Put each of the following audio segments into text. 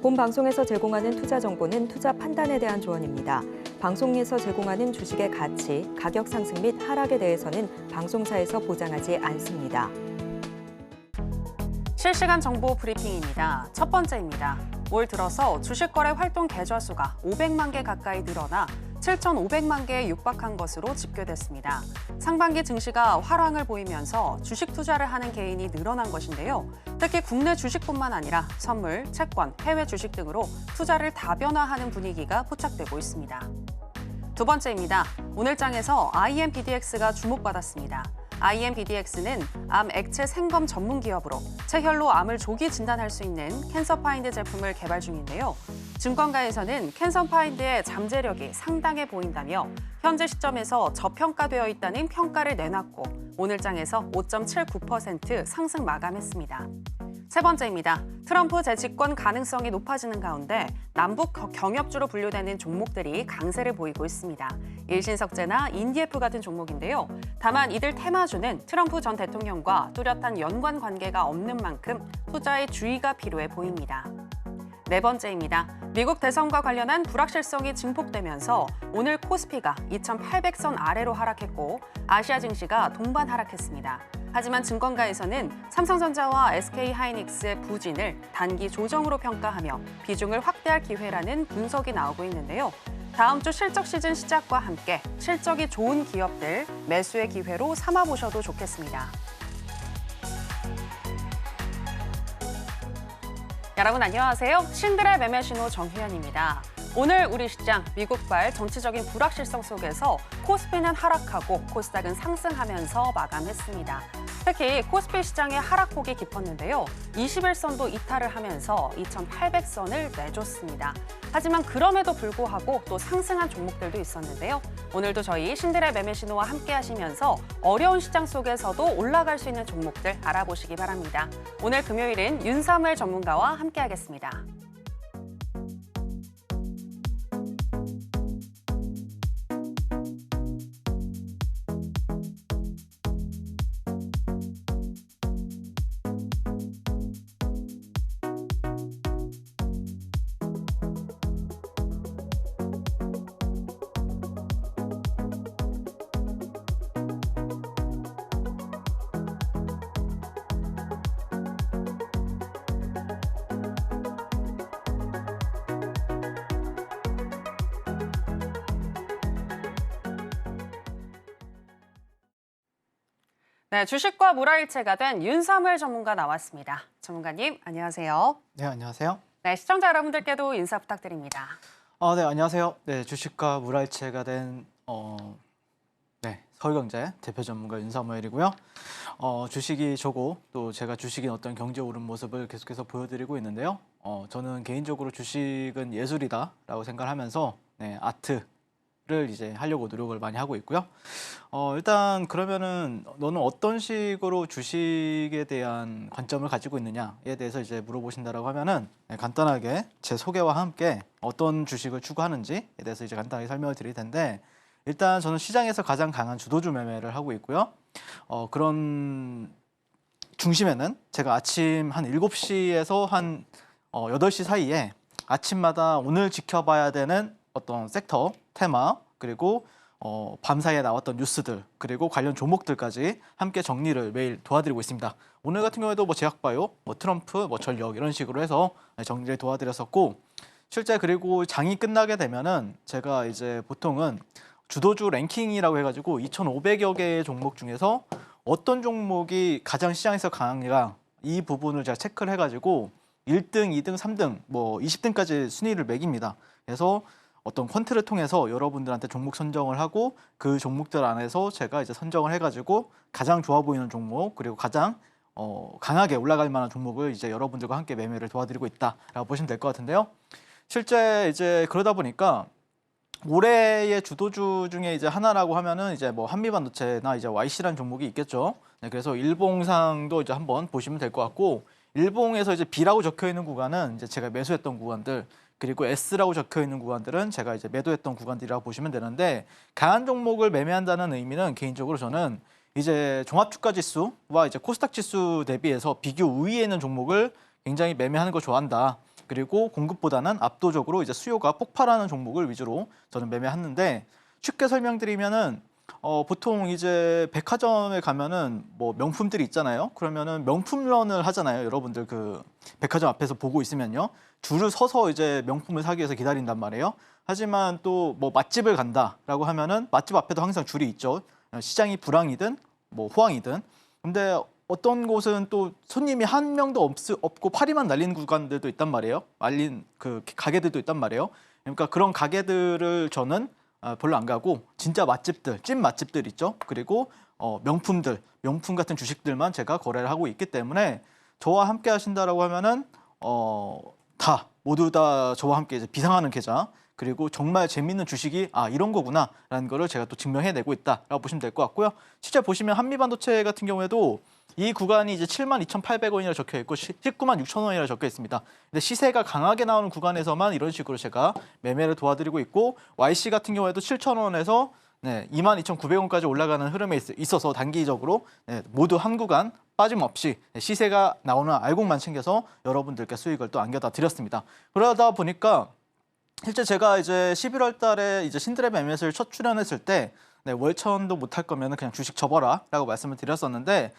본 방송에서 제공하는 투자 정보는 투자 판단에 대한 조언입니다. 방송에서 제공하는 주식의 가치, 가격 상승 및 하락에 대해서는 방송사에서 보장하지 않습니다. 실시간 정보 브리핑입니다. 첫 번째입니다. 올 들어서 주식거래 활동 계좌 수가 500만 개 가까이 늘어나 7,500만 개에 육박한 것으로 집계됐습니다. 상반기 증시가 활황을 보이면서 주식 투자를 하는 개인이 늘어난 것인데요. 특히 국내 주식뿐만 아니라 선물, 채권, 해외 주식 등으로 투자를 다변화하는 분위기가 포착되고 있습니다. 두 번째입니다. 오늘 장에서 IMPDX가 주목받았습니다. IMPDX는 암 액체 생검 전문 기업으로 체혈로 암을 조기 진단할 수 있는 캔서파인드 제품을 개발 중인데요. 증권가에서는 캔서파인드의 잠재력이 상당해 보인다며 현재 시점에서 저평가되어 있다는 평가를 내놨고 오늘 장에서 5.79% 상승 마감했습니다. 세 번째입니다. 트럼프 재집권 가능성이 높아지는 가운데 남북 경협주로 분류되는 종목들이 강세를 보이고 있습니다. 일신석재나 인디에프 같은 종목인데요. 다만 이들 테마주는 트럼프 전 대통령과 뚜렷한 연관 관계가 없는 만큼 투자에 주의가 필요해 보입니다. 네 번째입니다. 미국 대선과 관련한 불확실성이 증폭되면서 오늘 코스피가 2,800선 아래로 하락했고 아시아 증시가 동반 하락했습니다. 하지만 증권가에서는 삼성전자와 SK하이닉스의 부진을 단기 조정으로 평가하며 비중을 확대할 기회라는 분석이 나오고 있는데요. 다음 주 실적 시즌 시작과 함께 실적이 좋은 기업들 매수의 기회로 삼아보셔도 좋겠습니다. 여러분 안녕하세요. 신들의 매매 신호 정혜연입니다. 오늘 우리 시장 미국발 정치적인 불확실성 속에서 코스피는 하락하고 코스닥은 상승하면서 마감했습니다. 특히 코스피 시장의 하락폭이 깊었는데요. 21선도 이탈을 하면서 2,800선을 내줬습니다. 하지만 그럼에도 불구하고 또 상승한 종목들도 있었는데요. 오늘도 저희 신들의 매매 신호와 함께 하시면서 어려운 시장 속에서도 올라갈 수 있는 종목들 알아보시기 바랍니다. 오늘 금요일은 윤사무엘 전문가와 함께 하겠습니다. 네, 주식과 물화일체가 된 윤사무엘 전문가 나왔습니다. 전문가님, 안녕하세요. 네, 안녕하세요. 네, 시청자 여러분들께도 인사 부탁드립니다. 네, 안녕하세요. 네, 주식과 물화일체가 된 서울경제 대표 전문가 윤사무엘이고요. 주식이 저고 또 제가 주식인 어떤 경제 오른 모습을 계속해서 보여드리고 있는데요. 저는 개인적으로 주식은 예술이다라고 생각하면서 아트를 이제 하려고 노력을 많이 하고 있고요. 일단 그러면은 너는 어떤 식으로 주식에 대한 관점을 가지고 있느냐에 대해서 이제 물어보신다라고 하면은 간단하게 제 소개와 함께 어떤 주식을 추구하는지에 대해서 이제 간단하게 설명을 드릴 텐데 일단 저는 시장에서 가장 강한 주도주 매매를 하고 있고요. 그런 중심에는 제가 아침 한 7시에서 한 8시 사이에 아침마다 오늘 지켜봐야 되는 어떤 섹터, 테마, 그리고 밤사이에 나왔던 뉴스들, 그리고 관련 종목들까지 함께 정리를 매일 도와드리고 있습니다. 오늘 같은 경우에도 제약바이오, 트럼프, 전력 이런 식으로 해서 정리를 도와드렸었고 실제 그리고 장이 끝나게 되면은 제가 이제 보통은 주도주 랭킹이라고 해가지고 2,500여 개의 종목 중에서 어떤 종목이 가장 시장에서 강한가 이 부분을 제가 체크를 해가지고 1등, 2등, 3등, 20등까지 순위를 매깁니다. 그래서 어떤 퀀트를 통해서 여러분들한테 종목 선정을 하고 그 종목들 안에서 제가 이제 선정을 해가지고 가장 좋아 보이는 종목 그리고 가장 강하게 올라갈 만한 종목을 이제 여러분들과 함께 매매를 도와드리고 있다라고 보시면 될 것 같은데요. 실제 이제 그러다 보니까 올해의 주도주 중에 이제 하나라고 하면은 이제 한미반도체나 이제 YC라는 종목이 있겠죠. 네, 그래서 일봉상도 이제 한번 보시면 될 것 같고 일봉에서 이제 B라고 적혀 있는 구간은 이제 제가 매수했던 구간들. 그리고 S라고 적혀 있는 구간들은 제가 이제 매도했던 구간들이라고 보시면 되는데 강한 종목을 매매한다는 의미는 개인적으로 저는 이제 종합주가지수와 이제 코스닥 지수 대비해서 비교 우위에 있는 종목을 굉장히 매매하는 걸 좋아한다. 그리고 공급보다는 압도적으로 이제 수요가 폭발하는 종목을 위주로 저는 매매했는데 쉽게 설명드리면은 보통 이제 백화점에 가면은 뭐 명품들이 있잖아요. 그러면은 명품런을 하잖아요. 여러분들 그 백화점 앞에서 보고 있으면요. 줄을 서서 이제 명품을 사기 위해서 기다린단 말이에요. 하지만 또 뭐 맛집을 간다라고 하면은 맛집 앞에도 항상 줄이 있죠. 시장이 불황이든 뭐 호황이든. 근데 어떤 곳은 또 손님이 한 명도 없고 파리만 날리는 구간들도 있단 말이에요. 말린 그 가게들도 있단 말이에요. 그러니까 그런 가게들을 저는 별로 안 가고 진짜 맛집들, 찐 맛집들 있죠. 그리고 명품들, 명품 같은 주식들만 제가 거래를 하고 있기 때문에 저와 함께 하신다라고 하면은 모두 다 저와 함께 이제 비상하는 계좌 그리고 정말 재밌는 주식이 이런 거구나라는 거를 제가 또 증명해내고 있다라고 보시면 될 것 같고요. 실제 보시면 한미반도체 같은 경우에도 이 구간이 이제 72,800원이라 적혀 있고 196,000원이라 적혀 있습니다. 근데 시세가 강하게 나오는 구간에서만 이런 식으로 제가 매매를 도와드리고 있고 YC 같은 경우에도 7,000원에서 22,900원까지 올라가는 흐름에 있어서 단기적으로 모두 한 구간 빠짐없이 시세가 나오는 알곡만 챙겨서 여러분들께 수익을 또 안겨다 드렸습니다. 그러다 보니까 실제 제가 이제 11월 달에 이제 신드랩 MS를 첫 출연했을 때 월천도 못할 거면 그냥 주식 접어라 라고 말씀을 드렸었는데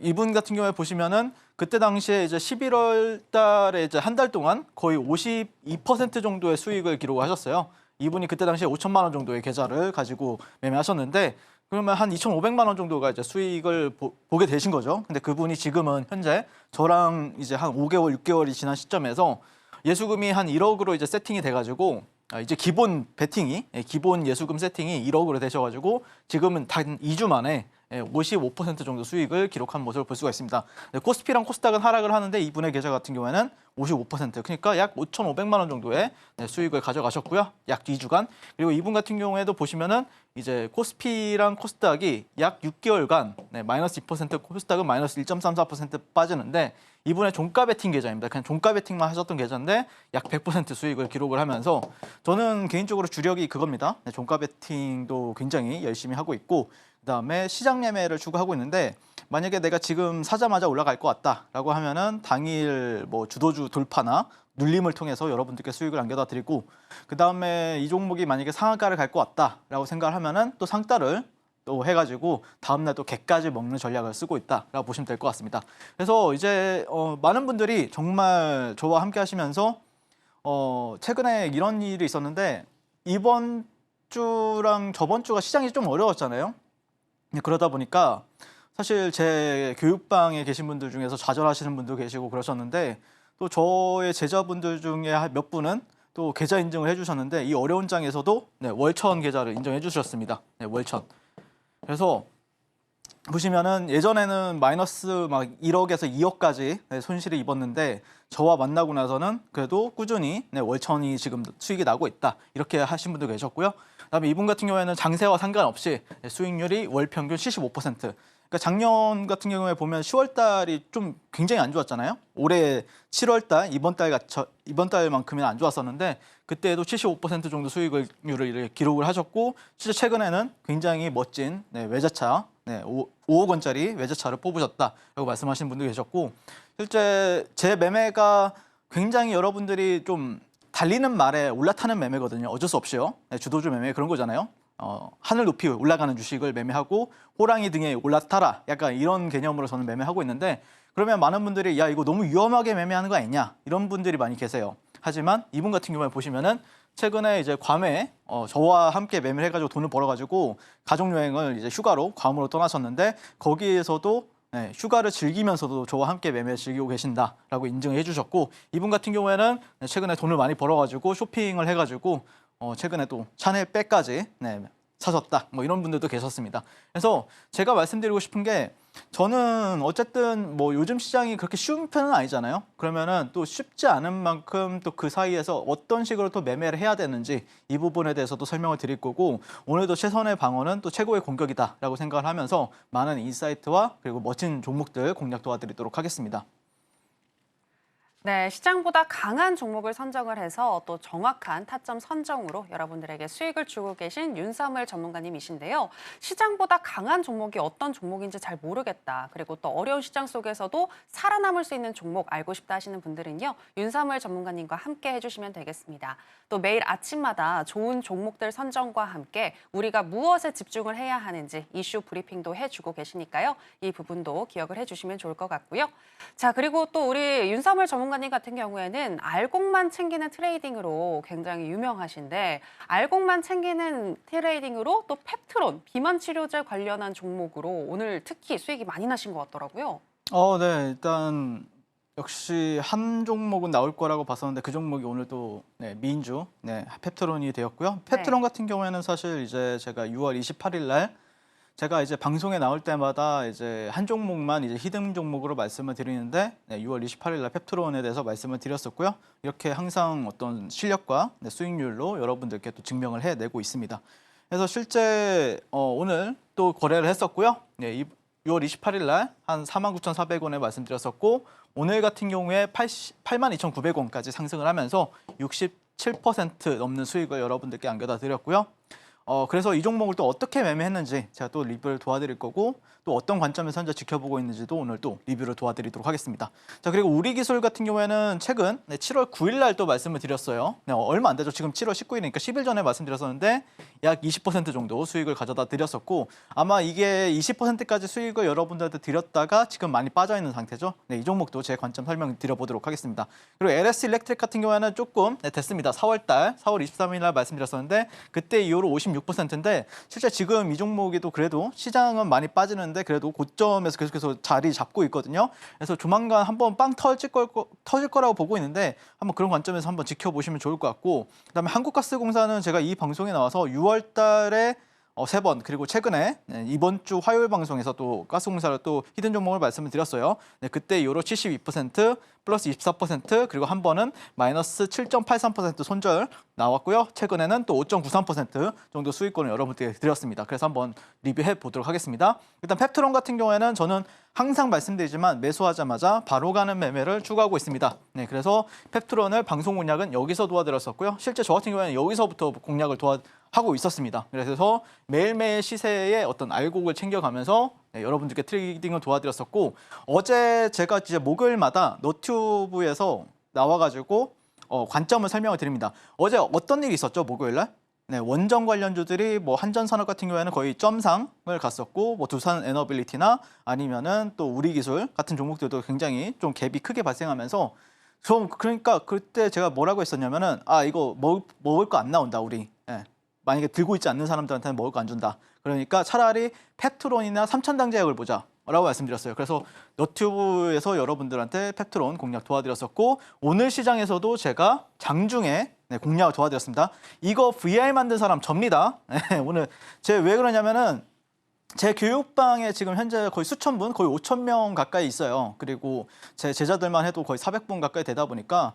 이분 같은 경우에 보시면은 그때 당시에 이제 11월 달에 이제 한 달 동안 거의 52% 정도의 수익을 기록하셨어요. 이분이 그때 당시에 5천만 원 정도의 계좌를 가지고 매매하셨는데 그러면 한 2,500만 원 정도가 이제 수익을 보게 되신 거죠. 근데 그분이 지금은 현재 저랑 이제 한 5개월, 6개월이 지난 시점에서 예수금이 한 1억으로 이제 세팅이 돼가지고 이제 기본 베팅이 기본 예수금 세팅이 1억으로 되셔가지고 지금은 단 2주 만에 55% 정도 수익을 기록한 모습을 볼 수가 있습니다. 코스피랑 코스닥은 하락을 하는데 이분의 계좌 같은 경우에는 55% 그러니까 약 5,500만 원 정도의 수익을 가져가셨고요. 약 2주간. 그리고 이분 같은 경우에도 보시면은 이제 코스피랑 코스닥이 약 6개월간 마이너스 2% 코스닥은 마이너스 1.34% 빠지는데 이분의 종가 베팅 계좌입니다. 그냥 종가 베팅만 하셨던 계좌인데 약 100% 수익을 기록을 하면서 저는 개인적으로 주력이 그겁니다. 종가 베팅도 굉장히 열심히 하고 있고 그다음에 시장 매매를 추구하고 있는데 만약에 내가 지금 사자마자 올라갈 것 같다라고 하면은 당일 뭐 주도주 돌파나 눌림을 통해서 여러분들께 수익을 안겨다 드리고 그다음에 이 종목이 만약에 상한가를 갈 것 같다라고 생각을 하면은 또 상따를 또 해가지고 다음날 또 개까지 먹는 전략을 쓰고 있다라고 보시면 될 것 같습니다. 그래서 이제 많은 분들이 정말 저와 함께 하시면서 최근에 이런 일이 있었는데 이번 주랑 저번 주가 시장이 좀 어려웠잖아요. 그러다 보니까 사실 제 교육방에 계신 분들 중에서 좌절하시는 분도 계시고 그러셨는데 또 저의 제자분들 중에 몇 분은 또 계좌 인증을 해주셨는데 이 어려운 장에서도 월천 계좌를 인정해 주셨습니다. 월천. 그래서 보시면은 예전에는 마이너스 막 1억에서 2억까지 손실을 입었는데 저와 만나고 나서는 그래도 꾸준히 월천이 지금 수익이 나고 있다 이렇게 하신 분도 계셨고요. 그다음에 이분 같은 경우에는 장세와 상관없이 수익률이 월 평균 75%. 그러니까 작년 같은 경우에 보면 10월 달이 좀 굉장히 안 좋았잖아요. 올해 7월 달 이번 달만큼은 안 좋았었는데 그때도 75% 정도 수익률을 기록을 하셨고 실제 최근에는 굉장히 멋진 외제차 5억 원짜리 외제차를 뽑으셨다라고 말씀하시는 분도 계셨고 실제 제 매매가 굉장히 여러분들이 좀 달리는 말에 올라타는 매매거든요. 어쩔 수 없이요. 주도주 매매 그런 거잖아요. 하늘 높이 올라가는 주식을 매매하고 호랑이 등에 올라타라 약간 이런 개념으로 저는 매매하고 있는데 그러면 많은 분들이 야 이거 너무 위험하게 매매하는 거 아니냐 이런 분들이 많이 계세요. 하지만 이분 같은 경우에 보시면은 최근에 이제 괌에 저와 함께 매매를 해가지고 돈을 벌어가지고 가족여행을 이제 휴가로 괌으로 떠나셨는데 거기에서도 휴가를 즐기면서도 저와 함께 매매 즐기고 계신다라고 인증을 해주셨고 이분 같은 경우에는 최근에 돈을 많이 벌어가지고 쇼핑을 해가지고 최근에 또 샤넬 백까지 사셨다 뭐 이런 분들도 계셨습니다. 그래서 제가 말씀드리고 싶은 게 저는 어쨌든 뭐 요즘 시장이 그렇게 쉬운 편은 아니잖아요. 그러면은 또 쉽지 않은 만큼 또 그 사이에서 어떤 식으로 또 매매를 해야 되는지 이 부분에 대해서도 설명을 드릴 거고 오늘도 최선의 방어는 또 최고의 공격이다라고 생각을 하면서 많은 인사이트와 그리고 멋진 종목들 공략 도와드리도록 하겠습니다. 네, 시장보다 강한 종목을 선정을 해서 또 정확한 타점 선정으로 여러분들에게 수익을 주고 계신 윤사무엘 전문가님이신데요. 시장보다 강한 종목이 어떤 종목인지 잘 모르겠다. 그리고 또 어려운 시장 속에서도 살아남을 수 있는 종목 알고 싶다 하시는 분들은요. 윤사무엘 전문가님과 함께 해주시면 되겠습니다. 또 매일 아침마다 좋은 종목들 선정과 함께 우리가 무엇에 집중을 해야 하는지 이슈 브리핑도 해주고 계시니까요. 이 부분도 기억을 해주시면 좋을 것 같고요. 자, 그리고 또 우리 윤사무엘 전문가님 같은 경우에는 알곡만 챙기는 트레이딩으로 굉장히 유명하신데 알곡만 챙기는 트레이딩으로 또 펩트론, 비만 치료제 관련한 종목으로 오늘 특히 수익이 많이 나신 것 같더라고요. 네, 일단 역시 한 종목은 나올 거라고 봤었는데 그 종목이 오늘 또 미인주 펩트론이 되었고요. 펩트론 같은 경우에는 사실 이제 제가 6월 28일 날 제가 이제 방송에 나올 때마다 이제 한 종목만 이제 히든 종목으로 말씀을 드리는데 6월 28일 날 펩트론에 대해서 말씀을 드렸었고요. 이렇게 항상 어떤 실력과 수익률로 여러분들께 또 증명을 해내고 있습니다. 그래서 실제 오늘 또 거래를 했었고요. 6월 28일 날 한 49,400원에 말씀드렸었고 오늘 같은 경우에 82,900원까지 상승을 하면서 67% 넘는 수익을 여러분들께 안겨다 드렸고요. 그래서 이 종목을 또 어떻게 매매했는지 제가 또 리뷰를 도와드릴 거고 또 어떤 관점에서 현재 지켜보고 있는지도 오늘 또 리뷰를 도와드리도록 하겠습니다. 자, 그리고 우리기술 같은 경우에는 최근 7월 9일 날 또 말씀을 드렸어요. 얼마 안 되죠. 지금 7월 19일이니까 10일 전에 말씀드렸었는데 약 20% 정도 수익을 가져다 드렸었고 아마 이게 20%까지 수익을 여러분들한테 드렸다가 지금 많이 빠져 있는 상태죠. 이 종목도 제 관점 설명드려보도록 하겠습니다. 그리고 LS 일렉트릭 같은 경우에는 조금 됐습니다. 4월 23일 날 말씀드렸었는데 그때 이후로 56%인데 실제 지금 이 종목에도 그래도 시장은 많이 빠지는데 그래도 고점에서 계속해서 자리 잡고 있거든요. 그래서 조만간 한번 빵 터질 거라고 보고 있는데 한번 그런 관점에서 한번 지켜보시면 좋을 것 같고 그다음에 한국가스공사는 제가 이 방송에 나와서 6월 달에 3번 그리고 최근에 이번 주 화요일 방송에서 또 가스공사를 또 히든 종목을 말씀을 드렸어요. 그때 이후로 72% 플러스 24% 그리고 한 번은 마이너스 7.83% 손절 나왔고요. 최근에는 또 5.93% 정도 수익권을 여러분께 드렸습니다. 그래서 한번 리뷰해 보도록 하겠습니다. 일단 펩트론 같은 경우에는 저는 항상 말씀드리지만 매수하자마자 바로 가는 매매를 추구하고 있습니다. 그래서 펩트론을 방송 공략은 여기서 도와드렸었고요. 실제 저 같은 경우에는 여기서부터 공략을 하고 있었습니다. 그래서 매일매일 시세의 어떤 알곡을 챙겨가면서 여러분들께 트레이딩을 도와드렸었고 어제 제가 이제 목요일마다 너튜브에서 나와가지고 관점을 설명을 드립니다. 어제 어떤 일이 있었죠? 목요일날? 원전 관련주들이 뭐 한전산업 같은 경우에는 거의 점상을 갔었고 뭐 두산 에너빌리티나 아니면은 또 우리기술 같은 종목들도 굉장히 좀 갭이 크게 발생하면서 그러니까 그때 제가 뭐라고 했었냐면은 이거 먹을 거 안 나온다 우리. 만약에 들고 있지 않는 사람들한테는 먹을 거 안 준다. 그러니까 차라리 펩트론이나 삼천당제약을 보자 라고 말씀드렸어요. 그래서 너튜브에서 여러분들한테 펩트론 공략 도와드렸었고 오늘 시장에서도 제가 장중에 공략을 도와드렸습니다. 이거 VR 만든 사람 접니다. 오늘 제가 왜 그러냐면은 제 교육방에 지금 현재 거의 수천 분, 거의 5,000명 가까이 있어요. 그리고 제 제자들만 해도 거의 400분 가까이 되다 보니까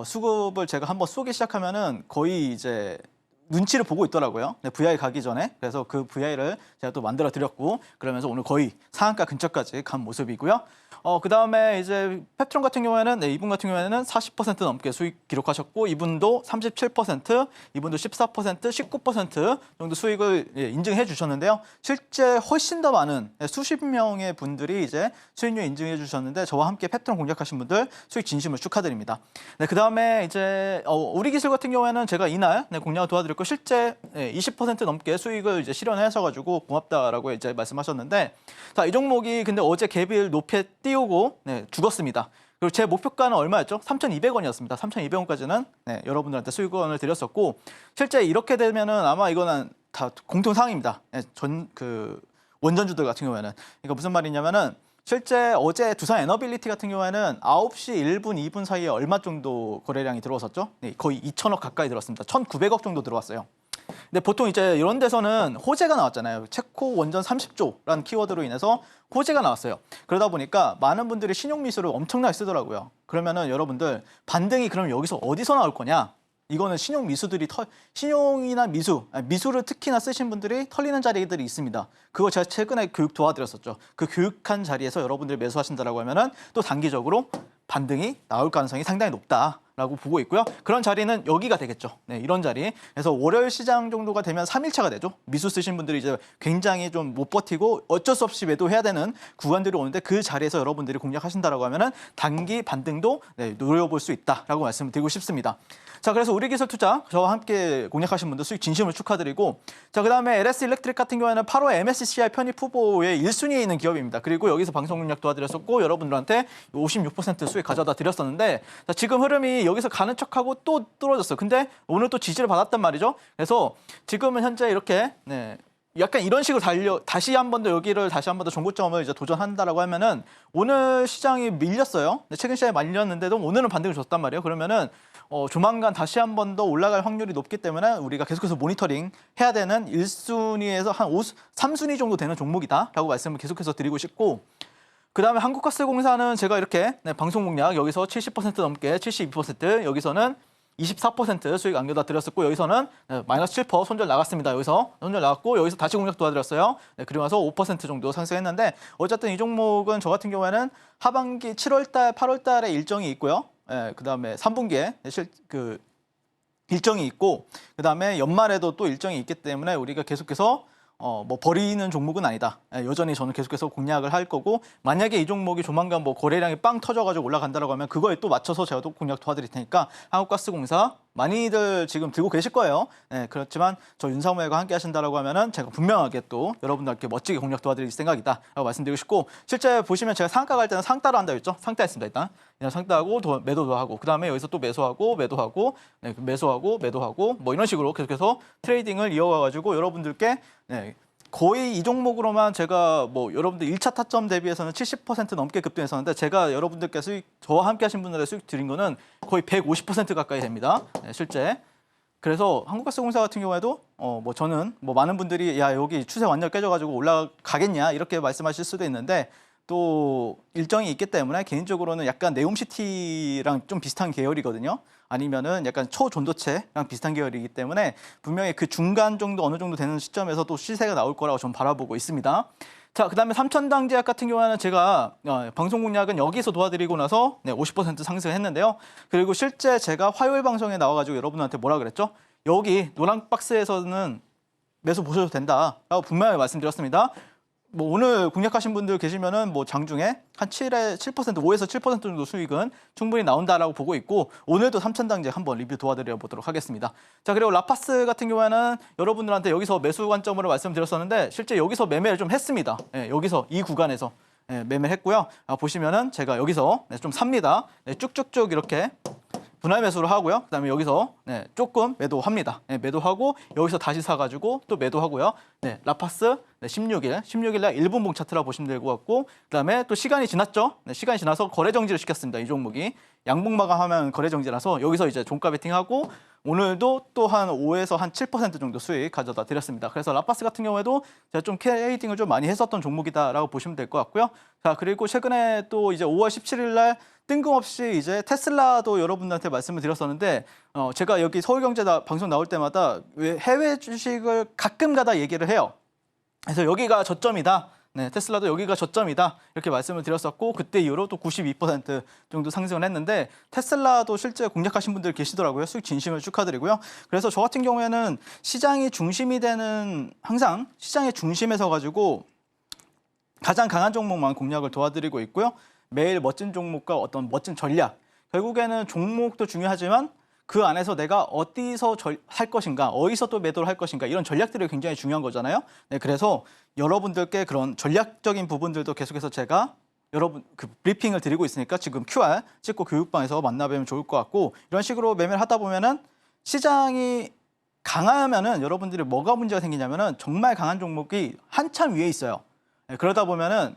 수급을 제가 한번 쏘기 시작하면은 거의 이제 눈치를 보고 있더라고요. VI 가기 전에. 그래서 그 VI를 제가 또 만들어 드렸고 그러면서 오늘 거의 상한가 근처까지 간 모습이고요. 그다음에 이제 펩트론 같은 경우에는 이분 같은 경우에는 40% 넘게 수익 기록하셨고 이분도 37%, 이분도 14%, 19% 정도 수익을 인증해 주셨는데요. 실제 훨씬 더 많은 수십 명의 분들이 이제 수익률 인증해 주셨는데 저와 함께 펩트론 공략하신 분들 수익 진심을 축하드립니다. 그다음에 이제 우리기술 같은 경우에는 제가 이날 공략을 도와드렸고 실제 20% 넘게 수익을 이제 실현하셔 가지고 고맙다라고 이제 말씀하셨는데 자, 이 종목이 근데 어제 갭을 높게 띄우고 죽었습니다. 그리고 제 목표가는 얼마였죠? 3,200원이었습니다. 3,200원까지는 여러분들한테 수익원을 드렸었고 실제 이렇게 되면은 아마 이거는 다 공통사항입니다. 원전주들 같은 경우에는 그러니까 무슨 말이냐면은 실제 어제 두산 에너빌리티 같은 경우에는 9시 1분, 2분 사이에 얼마 정도 거래량이 들어왔었죠? 거의 2,000억 가까이 들어왔습니다. 1,900억 정도 들어왔어요. 근데 보통 이제 이런 데서는 호재가 나왔잖아요. 체코 원전 30조라는 키워드로 인해서 호재가 나왔어요. 그러다 보니까 많은 분들이 신용 미수를 엄청나게 쓰더라고요. 그러면은 여러분들 반등이 그럼 여기서 어디서 나올 거냐? 이거는 신용 미수들이 신용이나 미수를 특히나 쓰신 분들이 털리는 자리들이 있습니다. 그거 제가 최근에 교육 도와드렸었죠. 그 교육한 자리에서 여러분들이 매수하신다라고 하면은 또 단기적으로 반등이 나올 가능성이 상당히 높다라고 보고 있고요. 그런 자리는 여기가 되겠죠. 네, 이런 자리. 그래서 월요일 시장 정도가 되면 3일차가 되죠. 미수 쓰신 분들이 이제 굉장히 좀 못 버티고 어쩔 수 없이 매도해야 되는 구간들이 오는데 그 자리에서 여러분들이 공략하신다라고 하면은 단기 반등도 네, 노려볼 수 있다라고 말씀을 드리고 싶습니다. 자, 그래서 우리기술투자 저와 함께 공략하신 분들 수익 진심을 축하드리고, 자, 그다음에 LS 일렉트릭 같은 경우에는 8월 MSCI 편입 후보의 1순위에 있는 기업입니다. 그리고 여기서 방송 공략 도와드렸었고 여러분들한테 56% 수익 가져다 드렸었는데, 자, 지금 흐름이 여기서 가는 척하고 또 떨어졌어요. 근데 오늘 또 지지를 받았단 말이죠. 그래서 지금은 현재 이렇게 네, 약간 이런 식으로 다시 한 번 더 여기를 다시 한 번 더 종고점을 이제 도전한다라고 하면은 오늘 시장이 밀렸어요. 최근 시장에 밀렸는데도 오늘은 반등을 줬단 말이에요. 그러면은 조만간 다시 한 번 더 올라갈 확률이 높기 때문에 우리가 계속해서 모니터링 해야 되는 1순위에서 한 3순위 정도 되는 종목이다라고 말씀을 계속해서 드리고 싶고, 그다음에 한국가스공사는 제가 이렇게 네, 방송 공략 여기서 70% 넘게 72%, 여기서는 24% 수익 안겨다 드렸었고, 여기서는 네, 마이너스 7% 손절 나갔습니다. 여기서 손절 나갔고, 여기서 다시 공략 도와드렸어요. 네, 그리고 나서 5% 정도 상승했는데, 어쨌든 이 종목은 저 같은 경우에는 하반기 7월달, 8월달에 일정이 있고요. 네, 그다음에 3분기에 일정이 있고, 그다음에 연말에도 또 일정이 있기 때문에 우리가 계속해서 뭐 버리는 종목은 아니다. 여전히 저는 계속해서 공략을 할 거고, 만약에 이 종목이 조만간 뭐 거래량이 빵 터져가지고 올라간다라고 하면 그거에 또 맞춰서 제가 또 공략 도와드릴 테니까 한국가스공사 많이들 지금 들고 계실 거예요. 네, 그렇지만 저 윤사무엘과 함께 하신다라고 하면은 제가 분명하게 또 여러분들께 멋지게 공략 도와드릴 생각이다라고 말씀드리고 싶고, 실제 보시면 제가 상가 갈 때는 상따로 한다고 했죠. 상따했습니다. 일단 그냥 상따하고 매도도 하고, 그다음에 여기서 또 매수하고 매도하고, 네, 매수하고 매도하고 뭐 이런 식으로 계속해서 트레이딩을 이어가가지고 여러분들께 네, 거의 이 종목으로만 제가 뭐 여러분들 1차 타점 대비해서는 70% 넘게 급등했었는데, 제가 여러분들께 저와 함께 하신 분들의 수익 드린 거는 거의 150% 가까이 됩니다. 네, 실제. 그래서 한국가스공사 같은 경우에도 뭐 저는 뭐 많은 분들이 야, 여기 추세 완전 깨져가지고 올라가겠냐 이렇게 말씀하실 수도 있는데, 또 일정이 있기 때문에 개인적으로는 약간 네옴시티랑 좀 비슷한 계열이거든요. 아니면은 약간 초전도체랑 비슷한 계열이기 때문에 분명히 그 중간 정도 어느 정도 되는 시점에서 또 시세가 나올 거라고 좀 바라보고 있습니다. 자, 그다음에 삼천당제약 같은 경우에는 제가 방송 공략은 여기서 도와드리고 나서 네, 50% 상승했는데요. 그리고 실제 제가 화요일 방송에 나와가지고 여러분한테 뭐라 그랬죠? 여기 노란 박스에서는 매수 보셔도 된다라고 분명히 말씀드렸습니다. 뭐 오늘 공략하신 분들 계시면은 뭐 장중에 한 7에서 7% 정도 수익은 충분히 나온다라고 보고 있고, 오늘도 삼천당제 한번 리뷰 도와드려 보도록 하겠습니다. 자, 그리고 라파스 같은 경우에는 여러분들한테 여기서 매수 관점으로 말씀드렸었는데 실제 여기서 매매를 좀 했습니다. 예, 여기서 이 구간에서 매매를 했고요. 보시면은 제가 여기서 좀 삽니다. 네, 쭉쭉쭉 이렇게 분할 매수를 하고요. 그다음에 여기서 네, 조금 매도합니다. 네, 매도하고 여기서 다시 사가지고 또 매도하고요. 네, 라파스 네, 16일 날 1분봉 차트라 보시면 될 것 같고, 그다음에 또 시간이 지났죠. 네, 시간이 지나서 거래 정지를 시켰습니다. 이 종목이 양봉 마감하면 거래 정지라서 여기서 이제 종가 베팅하고 오늘도 또 한 5에서 한 7% 정도 수익 가져다 드렸습니다. 그래서 라파스 같은 경우에도 제가 좀 트레이딩을 좀 많이 했었던 종목이다라고 보시면 될 것 같고요. 자, 그리고 최근에 또 이제 5월 17일 날 뜬금없이 이제 테슬라도 여러분들한테 말씀을 드렸었는데, 제가 여기 서울경제 방송 나올 때마다 해외 주식을 가끔가다 얘기를 해요. 그래서 여기가 저점이다. 네, 테슬라도 여기가 저점이다. 이렇게 말씀을 드렸었고, 그때 이후로 또 92% 정도 상승을 했는데, 테슬라도 실제 공략하신 분들 계시더라고요. 수익 진심을 축하드리고요. 그래서 저 같은 경우에는 시장이 중심이 되는, 항상 시장의 중심에 서가지고 가장 강한 종목만 공략을 도와드리고 있고요. 매일 멋진 종목과 어떤 멋진 전략, 결국에는 종목도 중요하지만 그 안에서 내가 어디서 할 것인가, 어디서 또 매도를 할 것인가, 이런 전략들이 굉장히 중요한 거잖아요. 네, 그래서 여러분들께 그런 전략적인 부분들도 계속해서 제가 여러분 브리핑을 드리고 있으니까 지금 QR 찍고 교육방에서 만나뵈면 좋을 것 같고, 이런 식으로 매매를 하다 보면은 시장이 강하면은 여러분들이 뭐가 문제가 생기냐면은 정말 강한 종목이 한참 위에 있어요. 네, 그러다 보면은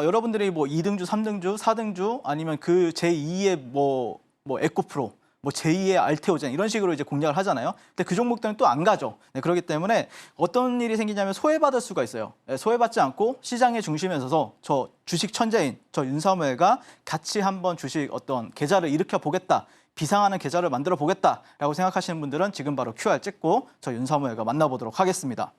여러분들이 뭐 2등주, 3등주, 4등주 아니면 그 제2의 뭐 에코프로, 뭐 제2의 알테오젠 이런 식으로 이제 공략을 하잖아요. 근데 그 종목들은 또 안 가죠. 네, 그렇기 때문에 어떤 일이 생기냐면 소외받을 수가 있어요. 네, 소외받지 않고 시장의 중심에 서서 저 주식 천재인 저 윤사무엘과 같이 한번 주식 어떤 계좌를 일으켜 보겠다, 비상하는 계좌를 만들어 보겠다라고 생각하시는 분들은 지금 바로 QR 찍고 저 윤사무엘과 만나보도록 하겠습니다.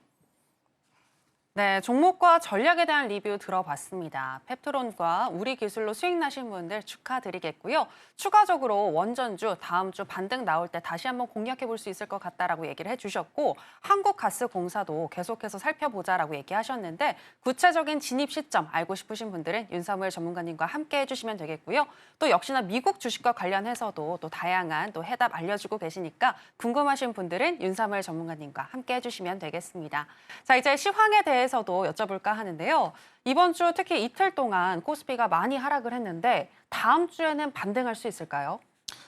네, 종목과 전략에 대한 리뷰 들어봤습니다. 펩트론과 우리 기술로 수익 나신 분들 축하드리겠고요. 추가적으로 원전주 다음 주 반등 나올 때 다시 한번 공략해 볼 수 있을 것 같다라고 얘기를 해주셨고 한국가스공사도 계속해서 살펴보자라고 얘기하셨는데 구체적인 진입 시점 알고 싶으신 분들은 윤사무엘 전문가님과 함께 해주시면 되겠고요. 또 역시나 미국 주식과 관련해서도 또 다양한 또 해답 알려주고 계시니까 궁금하신 분들은 윤사무엘 전문가님과 함께 해주시면 되겠습니다. 자, 이제 시황에 대해서도 여쭤볼까 하는데요. 이번 주 특히 이틀 동안 코스피가 많이 하락을 했는데 다음 주에는 반등할 수 있을까요?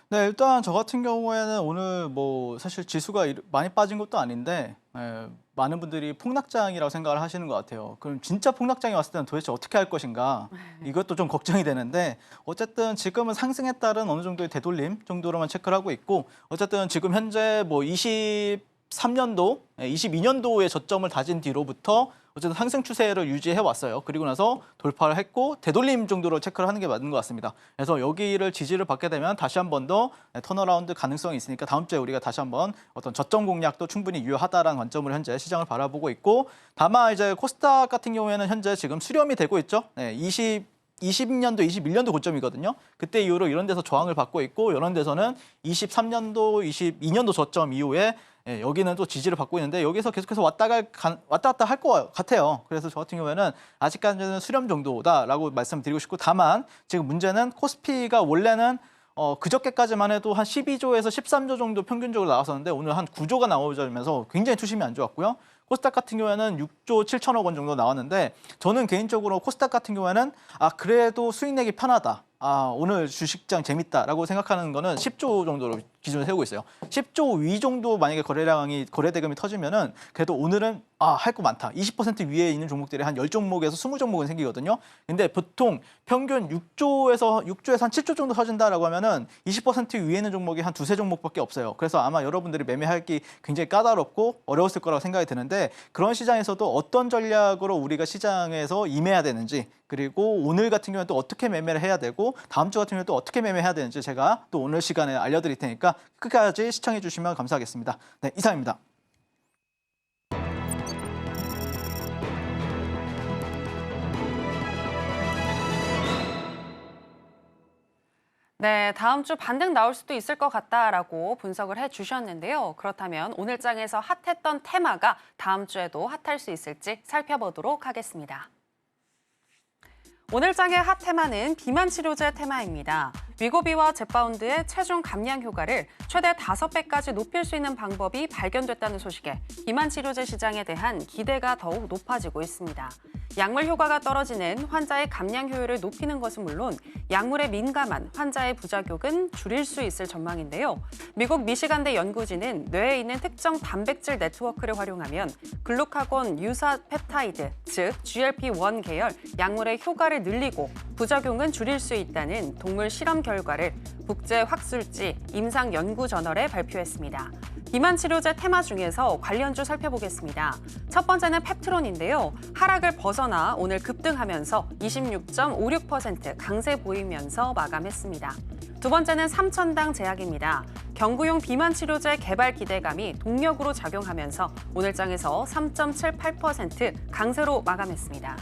네, 일단 저 같은 경우에는 오늘 뭐 사실 지수가 많이 빠진 것도 아닌데 많은 분들이 폭락장이라고 생각을 하시는 것 같아요. 그럼 진짜 폭락장이 왔을 때는 도대체 어떻게 할 것인가? 이것도 좀 걱정이 되는데 어쨌든 지금은 상승에 따른 어느 정도의 되돌림 정도로만 체크를 하고 있고 어쨌든 지금 현재 뭐 23년도, 22년도의 저점을 다진 뒤로부터 어쨌든 상승 추세를 유지해 왔어요. 그리고 나서 돌파를 했고 되돌림 정도로 체크를 하는 게 맞는 것 같습니다. 그래서 여기를 지지를 받게 되면 다시 한 번 더 턴어라운드 가능성이 있으니까 다음 주에 우리가 다시 한번 어떤 저점 공략도 충분히 유효하다라는 관점으로 현재 시장을 바라보고 있고 다만 이제 코스닥 같은 경우에는 현재 지금 수렴이 되고 있죠. 20년도, 21년도 고점이거든요. 그때 이후로 이런 데서 저항을 받고 있고 이런 데서는 23년도, 22년도 저점 이후에 여기는 또 지지를 받고 있는데 여기서 계속해서 왔다 갔다 할 것 같아요. 그래서 저 같은 경우에는 아직까지는 수렴 정도다라고 말씀드리고 싶고 다만 지금 문제는 코스피가 원래는 그저께까지만 해도 한 12조에서 13조 정도 평균적으로 나왔었는데 오늘 한 9조가 나오면서 굉장히 투심이 안 좋았고요. 코스닥 같은 경우에는 6조 7천억 원 정도 나왔는데 저는 개인적으로 코스닥 같은 경우에는 그래도 수익 내기 편하다. 오늘 주식장 재밌다라고 생각하는 거는 10조 정도로 기준을 세우고 있어요. 10조 위 정도 만약에 거래대금이 터지면은 그래도 오늘은 할 거 많다. 20% 위에 있는 종목들이 한 10종목에서 20종목은 생기거든요. 근데 보통 평균 6조에서 한 7조 정도 터진다라고 하면은 20% 위에 있는 종목이 한 두세 종목밖에 없어요. 그래서 아마 여러분들이 매매하기 굉장히 까다롭고 어려웠을 거라고 생각이 드는데 그런 시장에서도 어떤 전략으로 우리가 시장에서 임해야 되는지 그리고 오늘 같은 경우는 또 어떻게 매매를 해야 되고 다음 주 같은 경우는 또 어떻게 매매해야 되는지 제가 또 오늘 시간에 알려드릴 테니까 끝까지 시청해 주시면 감사하겠습니다. 네, 이상입니다. 네, 다음 주 반등 나올 수도 있을 것 같다라고 분석을 해주셨는데요. 그렇다면 오늘 장에서 핫했던 테마가 다음 주에도 핫할 수 있을지 살펴보도록 하겠습니다. 오늘 장의 핫 테마는 비만 치료제 테마입니다. 위고비와 젯바운드의 체중 감량 효과를 최대 5배까지 높일 수 있는 방법이 발견됐다는 소식에 비만 치료제 시장에 대한 기대가 더욱 높아지고 있습니다. 약물 효과가 떨어지는 환자의 감량 효율을 높이는 것은 물론 약물에 민감한 환자의 부작용은 줄일 수 있을 전망인데요. 미국 미시간대 연구진은 뇌에 있는 특정 단백질 네트워크를 활용하면 글루카곤 유사 펩타이드, 즉 GLP-1 계열 약물의 효과를 늘리고 부작용은 줄일 수 있다는 동물 실험 결과를 국제확술지 임상연구저널에 발표했습니다. 비만 치료제 테마 중에서 관련주 살펴보겠습니다. 첫 번째는 펩트론인데요. 하락을 벗어나 오늘 급등하면서 26.56% 강세 보이면서 마감했습니다. 두 번째는 삼천당 제약입니다. 경구용 비만 치료제 개발 기대감이 동력으로 작용하면서 오늘 장에서 3.78% 강세로 마감했습니다.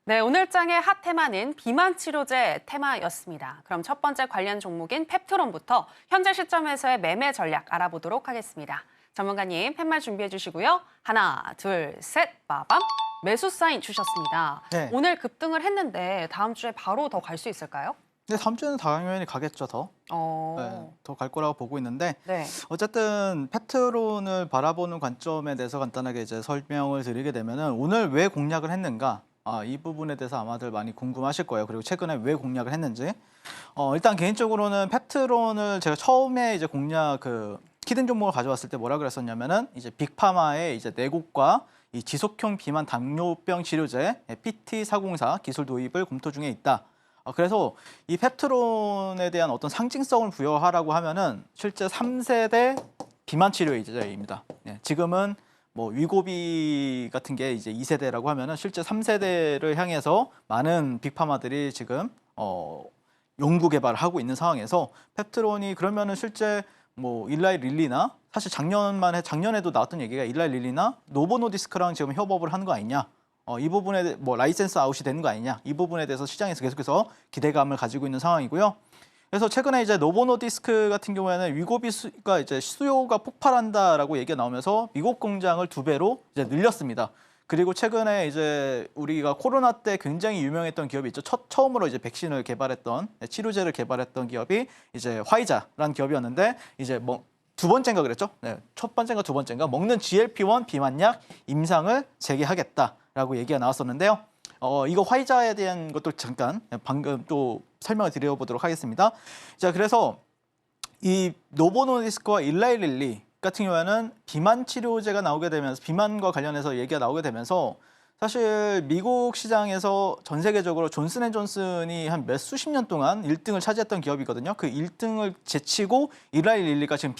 네, 오늘 장의 핫 테마는 비만 치료제 테마였습니다. 그럼 첫 번째 관련 종목인 펩트론부터 현재 시점에서의 매매 전략 알아보도록 하겠습니다. 전문가님 팻말 준비해 주시고요. 하나, 둘, 셋, 빠밤. 매수 사인 주셨습니다. 네. 오늘 급등을 했는데 다음 주에 바로 더 갈 수 있을까요? 네, 다음 주에는 당연히 가겠죠, 더. 더 갈 거라고 보고 있는데 네. 어쨌든 펩트론을 바라보는 관점에 대해서 간단하게 이제 설명을 드리게 되면은 오늘 왜 공략을 했는가? 이 부분에 대해서 아마들 많이 궁금하실 거예요. 그리고 최근에 왜 공략을 했는지. 일단 개인적으로는 펩트론을 제가 처음에 이제 키든 종목을 가져왔을 때 뭐라 그랬었냐면은 이제 빅파마의 이제 내곡과 이 지속형 비만 당뇨병 치료제 PT404 기술 도입을 검토 중에 있다. 그래서 이 펩트론에 대한 어떤 상징성을 부여하라고 하면은 실제 3세대 비만 치료제입니다. 지금은 뭐 위고비 같은 게 이제 2세대라고 하면은 실제 3세대를 향해서 많은 빅파마들이 지금 연구 개발을 하고 있는 상황에서 펩트론이 그러면은 실제 뭐 일라이 릴리나 사실 작년에도 나왔던 얘기가 일라이 릴리나 노보노디스크랑 지금 협업을 하는 거 아니냐. 이 부분에 뭐 라이센스 아웃이 되는 거 아니냐. 이 부분에 대해서 시장에서 계속해서 기대감을 가지고 있는 상황이고요. 그래서 최근에 이제 노보노디스크 같은 경우에는 위고비가 이제 수요가 폭발한다라고 얘기가 나오면서 미국 공장을 2배로 이제 늘렸습니다. 그리고 최근에 이제 우리가 코로나 때 굉장히 유명했던 기업이 있죠. 처음으로 이제 백신을 개발했던 치료제를 개발했던 기업이 이제 화이자라는 기업이었는데 이제 뭐 두 번째인가 그랬죠? 네, 첫 번째인가 두 번째인가 먹는 GLP-1 비만약 임상을 재개하겠다라고 얘기가 나왔었는데요. 이거 화이자에 대한 것도 잠깐 방금 또 설명을 드려보도록 하겠습니다. 자, 그래서 이 노보노디스크와 일라이 릴리 같은 경우에는 비만 치료제가 나오게 되면서 비만과 관련해서 얘기가 나오게 되면서 사실 미국 시장에서 전 세계적으로 존슨앤존슨이 한 몇 수십 년 동안 1등을 차지했던 기업이거든요. 그 1등을 제치고 일라이 릴리가 지금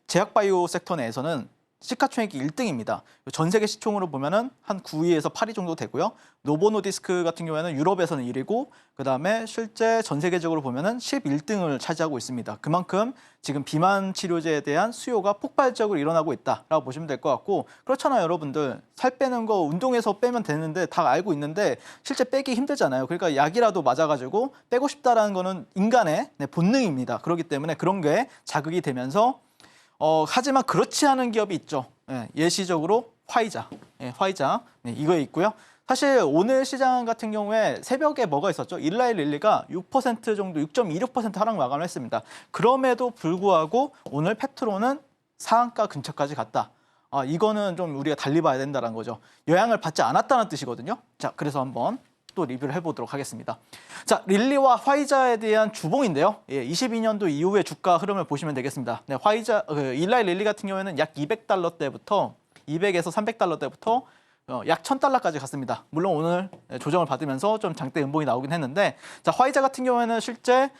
제약바이오 섹터 내에서는 시가총액이 1등입니다. 전 세계 시총으로 보면은 한 9위에서 8위 정도 되고요. 노보노디스크 같은 경우에는 유럽에서는 1위고 그다음에 실제 전 세계적으로 보면은 11등을 차지하고 있습니다. 그만큼 지금 비만 치료제에 대한 수요가 폭발적으로 일어나고 있다라고 보시면 될 것 같고 그렇잖아요, 여러분들. 살 빼는 거 운동해서 빼면 되는데 다 알고 있는데 실제 빼기 힘들잖아요. 그러니까 약이라도 맞아가지고 빼고 싶다라는 거는 인간의 본능입니다. 그렇기 때문에 그런 게 자극이 되면서 하지만 그렇지 않은 기업이 있죠. 예시적으로 화이자. 화이자. 이거에 있고요. 사실 오늘 시장 같은 경우에 새벽에 뭐가 있었죠? 일라이 릴리가 6% 정도, 6.26% 하락 마감을 했습니다. 그럼에도 불구하고 오늘 펩트론은 상한가 근처까지 갔다. 이거는 좀 우리가 달리 봐야 된다는 거죠. 영향을 받지 않았다는 뜻이거든요. 자, 그래서 한번 또 리뷰를 해보도록 하겠습니다. 자, 릴리와 화이자에 대한 주봉인데요. 22년도 이후의 주가 흐름을 보시면 되겠습니다. 네, 일라이 릴리 같은 경우에는 약 200달러대부터 200에서 300달러대부터 약 1000달러까지 갔습니다. 물론 오늘 조정을 받으면서 좀 장대 음봉이 나오긴 했는데 자, 화이자 같은 경우에는 실제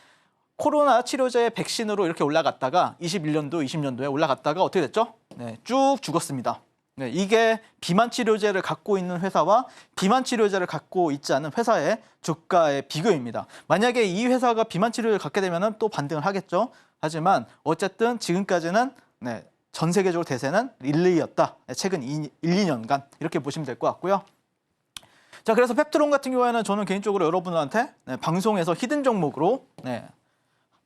코로나 치료제 백신으로 이렇게 올라갔다가 21년도, 20년도에 올라갔다가 어떻게 됐죠? 네, 쭉 죽었습니다. 네, 이게 비만 치료제를 갖고 있는 회사와 비만 치료제를 갖고 있지 않은 회사의 주가의 비교입니다. 만약에 이 회사가 비만 치료제를 갖게 되면 또 반등을 하겠죠. 하지만 어쨌든 지금까지는 전 세계적으로 대세는 릴리였다. 최근 1, 2년간 이렇게 보시면 될 것 같고요. 자, 그래서 펩트론 같은 경우에는 저는 개인적으로 여러분들한테 방송에서 히든 종목으로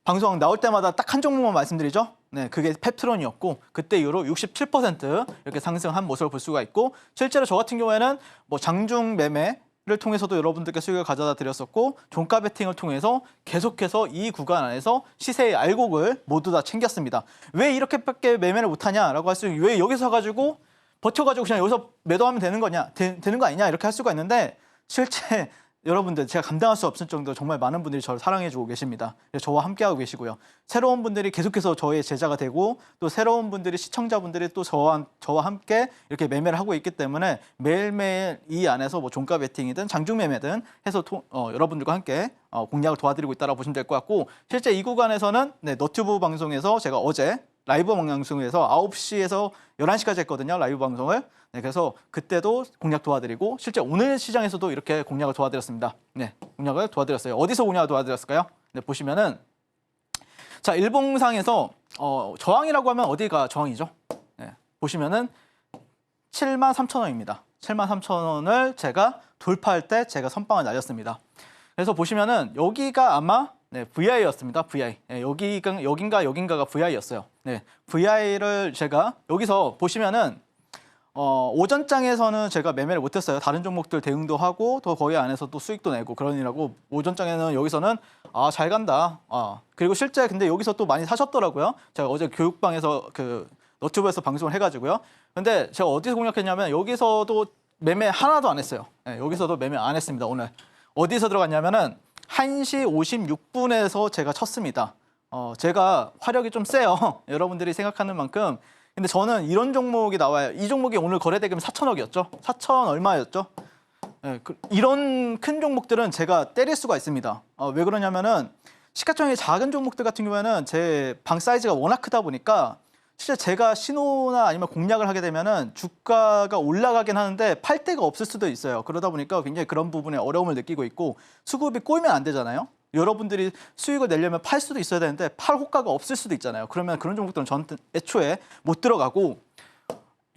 방송 나올 때마다 딱 한 종목만 말씀드리죠. 네, 그게 펩트론이었고 그때 이후로 67% 이렇게 상승한 모습을 볼 수가 있고 실제로 저 같은 경우에는 뭐 장중 매매를 통해서도 여러분들께 수익을 가져다 드렸었고 종가 베팅을 통해서 계속해서 이 구간 안에서 시세의 알곡을 모두 다 챙겼습니다. 왜 이렇게밖에 매매를 못하냐라고 할 수 있는 왜 여기서 사가지고 버텨가지고 그냥 여기서 매도하면 되는 거냐 되는 거 아니냐 이렇게 할 수가 있는데 실제 여러분들 제가 감당할 수 없을 정도로 정말 많은 분들이 저를 사랑해주고 계십니다. 저와 함께하고 계시고요. 새로운 분들이 계속해서 저의 제자가 되고 또 새로운 분들이 시청자분들이 또 저와 함께 이렇게 매매를 하고 있기 때문에 매일매일 이 안에서 뭐 종가 베팅이든 장중 매매든 해서 여러분들과 함께 공략을 도와드리고 있다고 보시면 될 것 같고 실제 이 구간에서는 너튜브 방송에서 제가 어제 라이브 방송에서 9시에서 11시까지 했거든요. 라이브 방송을. 그래서 그때도 공략 도와드리고 실제 오늘 시장에서도 이렇게 공략을 도와드렸습니다. 공략을 도와드렸어요. 어디서 공략을 도와드렸을까요? 보시면은 자, 일봉상에서 저항이라고 하면 어디가 저항이죠? 보시면은 73,000원입니다. 73,000원을 제가 돌파할 때 제가 선빵을 날렸습니다. 그래서 보시면은 여기가 아마 VI였습니다. VI. 여긴가가 VI였어요. VI를 제가 여기서 보시면은 오전장에서는 제가 매매를 못했어요. 다른 종목들 대응도 하고 더 거기 안에서 또 수익도 내고 그러느라고 오전장에는 여기서는 잘 간다. 그리고 실제 근데 여기서 또 많이 사셨더라고요. 제가 어제 교육방에서 너튜브에서 방송을 해가지고요. 근데 제가 어디서 공략했냐면 여기서도 매매 하나도 안 했어요. 여기서도 매매 안 했습니다. 오늘 어디서 들어갔냐면은 1시 56분에서 제가 쳤습니다. 제가 화력이 좀 세요. 여러분들이 생각하는 만큼. 근데 저는 이런 종목이 나와요. 이 종목이 오늘 거래대금이 4천억이었죠. 4천 얼마였죠? 이런 큰 종목들은 제가 때릴 수가 있습니다. 왜 그러냐면은 시가총액이 작은 종목들 같은 경우에는 제 방 사이즈가 워낙 크다 보니까 실제 제가 신호나 아니면 공략을 하게 되면은 주가가 올라가긴 하는데 팔 데가 없을 수도 있어요. 그러다 보니까 굉장히 그런 부분에 어려움을 느끼고 있고 수급이 꼬이면 안 되잖아요. 여러분들이 수익을 내려면 팔 수도 있어야 되는데 팔 호가가 없을 수도 있잖아요. 그러면 그런 종목들은 저는 애초에 못 들어가고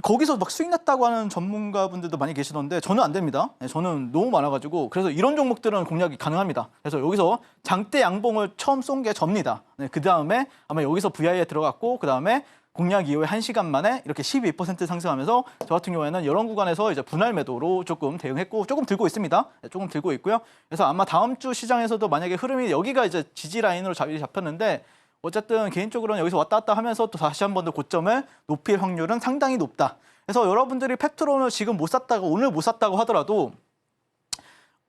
거기서 막 수익 났다고 하는 전문가분들도 많이 계시던데 저는 안 됩니다. 네, 저는 너무 많아가지고 그래서 이런 종목들은 공략이 가능합니다. 그래서 여기서 장대 양봉을 처음 쏜 게 접니다. 네, 그 다음에 아마 여기서 VI에 들어갔고 그 다음에 공략 이후에 1시간 만에 이렇게 12% 상승하면서 저 같은 경우에는 이런 구간에서 이제 분할 매도로 조금 대응했고 조금 들고 있습니다. 네, 조금 들고 있고요. 그래서 아마 다음 주 시장에서도 만약에 흐름이 여기가 이제 지지 라인으로 잡혔는데 어쨌든 개인적으로는 여기서 왔다 갔다 하면서 또 다시 한 번 더 고점을 높일 확률은 상당히 높다. 그래서 여러분들이 펩트론을 지금 못 샀다고 오늘 못 샀다고 하더라도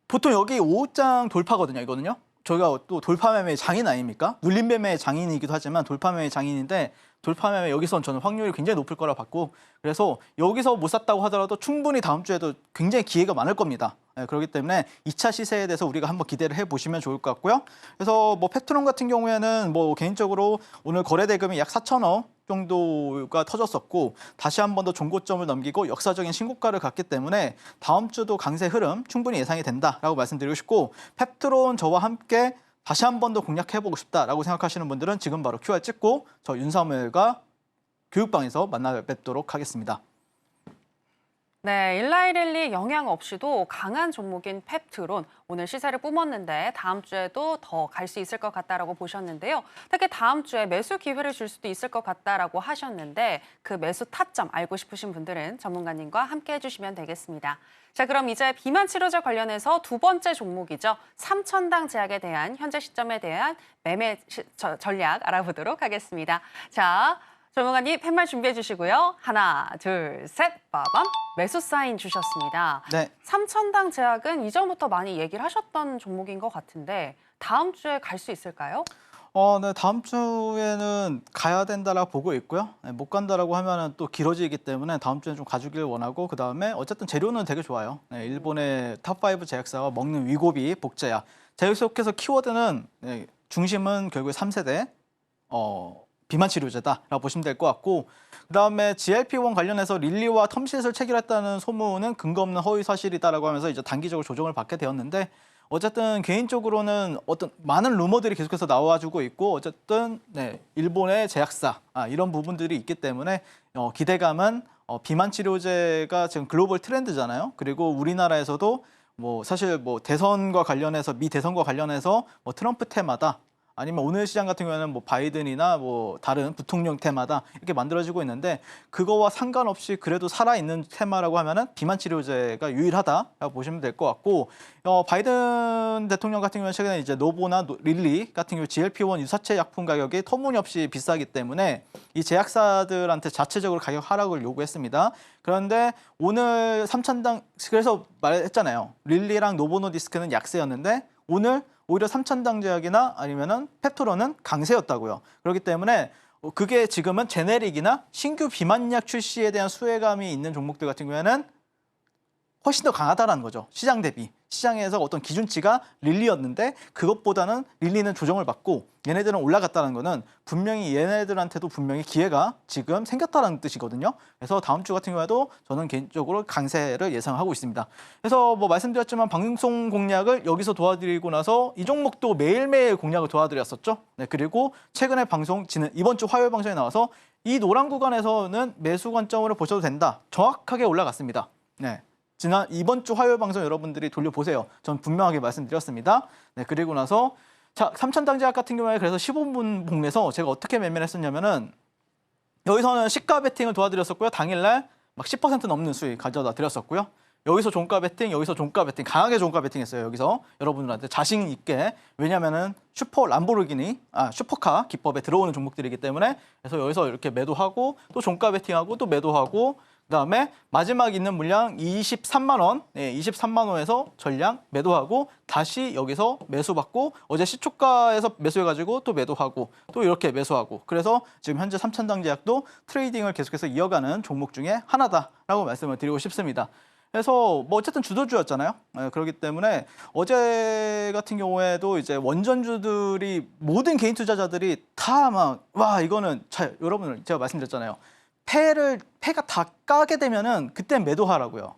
보통 여기 5장 돌파거든요. 이거는요. 저희가 또 돌파매매의 장인 아닙니까? 눌림매매의 장인이기도 하지만 돌파매매의 장인인데 돌파매매 여기선 저는 확률이 굉장히 높을 거라 봤고 그래서 여기서 못 샀다고 하더라도 충분히 다음 주에도 굉장히 기회가 많을 겁니다. 네, 그렇기 때문에 2차 시세에 대해서 우리가 한번 기대를 해보시면 좋을 것 같고요. 그래서 뭐 펩트론 같은 경우에는 뭐 개인적으로 오늘 거래 대금이 약 4천억 정도가 터졌었고 다시 한 번 더 종고점을 넘기고 역사적인 신고가를 갔기 때문에 다음 주도 강세 흐름 충분히 예상이 된다라고 말씀드리고 싶고 펩트론 저와 함께 다시 한 번 더 공략해보고 싶다라고 생각하시는 분들은 지금 바로 QR 찍고 저 윤사무엘과 교육방에서 만나 뵙도록 하겠습니다. 네, 일라이랠리 영향 없이도 강한 종목인 펩트론 오늘 시세를 뿜었는데 다음 주에도 더 갈 수 있을 것 같다라고 보셨는데요. 특히 다음 주에 매수 기회를 줄 수도 있을 것 같다라고 하셨는데 그 매수 타점 알고 싶으신 분들은 전문가님과 함께 해주시면 되겠습니다. 자, 그럼 이제 비만 치료제 관련해서 두 번째 종목이죠. 삼천당 제약에 대한 현재 시점에 대한 매매 전략 알아보도록 하겠습니다. 자, 전문가님 팻말 준비해 주시고요. 하나, 둘, 셋, 빠밤. 매수 사인 주셨습니다. 네. 삼천당 제약은 이전부터 많이 얘기를 하셨던 종목인 것 같은데 다음 주에 갈 수 있을까요? 네, 다음 주에는 가야 된다라고 보고 있고요. 네, 못 간다라고 하면은 또 길어지기 때문에 다음 주에 좀 가주길 원하고 그 다음에 어쨌든 재료는 되게 좋아요. 네, 일본의 탑5 제약사가 먹는 위고비, 복제약. 계속해서 키워드는 네, 중심은 결국에 3세대 비만 치료제다라고 보시면 될 것 같고 그다음에 GLP-1 관련해서 릴리와 텀시을 체결했다는 소문은 근거 없는 허위 사실이다라고 하면서 이제 단기적으로 조정을 받게 되었는데 어쨌든 개인적으로는 어떤 많은 루머들이 계속해서 나와주고 있고 어쨌든 네, 일본의 제약사 이런 부분들이 있기 때문에 기대감은 비만 치료제가 지금 글로벌 트렌드잖아요. 그리고 우리나라에서도 뭐 사실 뭐 대선과 관련해서 미 대선과 관련해서 뭐 트럼프 테마다 아니면 오늘 시장 같은 경우에는 뭐 바이든이나 뭐 다른 부통령 테마다 이렇게 만들어지고 있는데 그거와 상관없이 그래도 살아있는 테마라고 하면은 비만 치료제가 유일하다라고 보시면 될 것 같고 바이든 대통령 같은 경우는 최근에 이제 노보나 릴리 같은 경우 GLP-1 유사체 약품 가격이 터무니없이 비싸기 때문에 이 제약사들한테 자체적으로 가격 하락을 요구했습니다. 그런데 오늘 3천당 그래서 말했잖아요. 릴리랑 노보노디스크는 약세였는데 오늘 오히려 삼천당 제약이나 아니면은 펩트론은 강세였다고요. 그렇기 때문에 그게 지금은 제네릭이나 신규 비만약 출시에 대한 수혜감이 있는 종목들 같은 경우에는 훨씬 더 강하다라는 거죠. 시장 대비. 시장에서 어떤 기준치가 릴리였는데 그것보다는 릴리는 조정을 받고 얘네들은 올라갔다는 거는 분명히 얘네들한테도 분명히 기회가 지금 생겼다는 뜻이거든요. 그래서 다음 주 같은 경우에도 저는 개인적으로 강세를 예상하고 있습니다. 그래서 뭐 말씀드렸지만 방송 공략을 여기서 도와드리고 나서 이 종목도 매일매일 공략을 도와드렸었죠. 네, 그리고 최근에 이번 주 화요일 방송에 나와서 이 노란 구간에서는 매수 관점으로 보셔도 된다. 정확하게 올라갔습니다. 네. 이번 주 화요일 방송 여러분들이 돌려보세요. 전 분명하게 말씀드렸습니다. 네, 그리고 나서 자, 삼천당 제약 같은 경우에 그래서 15분 봉내서 제가 어떻게 매매를 했었냐면은 여기서는 시가 베팅을 도와드렸었고요. 당일날 막 10% 넘는 수익 가져다 드렸었고요. 여기서 종가 베팅, 여기서 종가 베팅, 강하게 종가 베팅했어요. 여기서 여러분들한테 자신 있게 왜냐면은 슈퍼카 기법에 들어오는 종목들이기 때문에 그래서 여기서 이렇게 매도하고 또 종가 베팅하고 또 매도하고 그다음에 마지막 있는 물량 23만 원, 네, 23만 원에서 전량 매도하고 다시 여기서 매수받고 어제 시초가에서 매수해가지고 또 매도하고 또 이렇게 매수하고 그래서 지금 현재 삼천당 제약도 트레이딩을 계속해서 이어가는 종목 중에 하나다라고 말씀을 드리고 싶습니다. 그래서 뭐 어쨌든 주도주였잖아요. 네, 그렇기 때문에 어제 같은 경우에도 이제 원전주들이 모든 개인 투자자들이 다 막 와 이거는 여러분들 제가 말씀드렸잖아요. 패가 다 까게 되면은 그때 매도하라고요.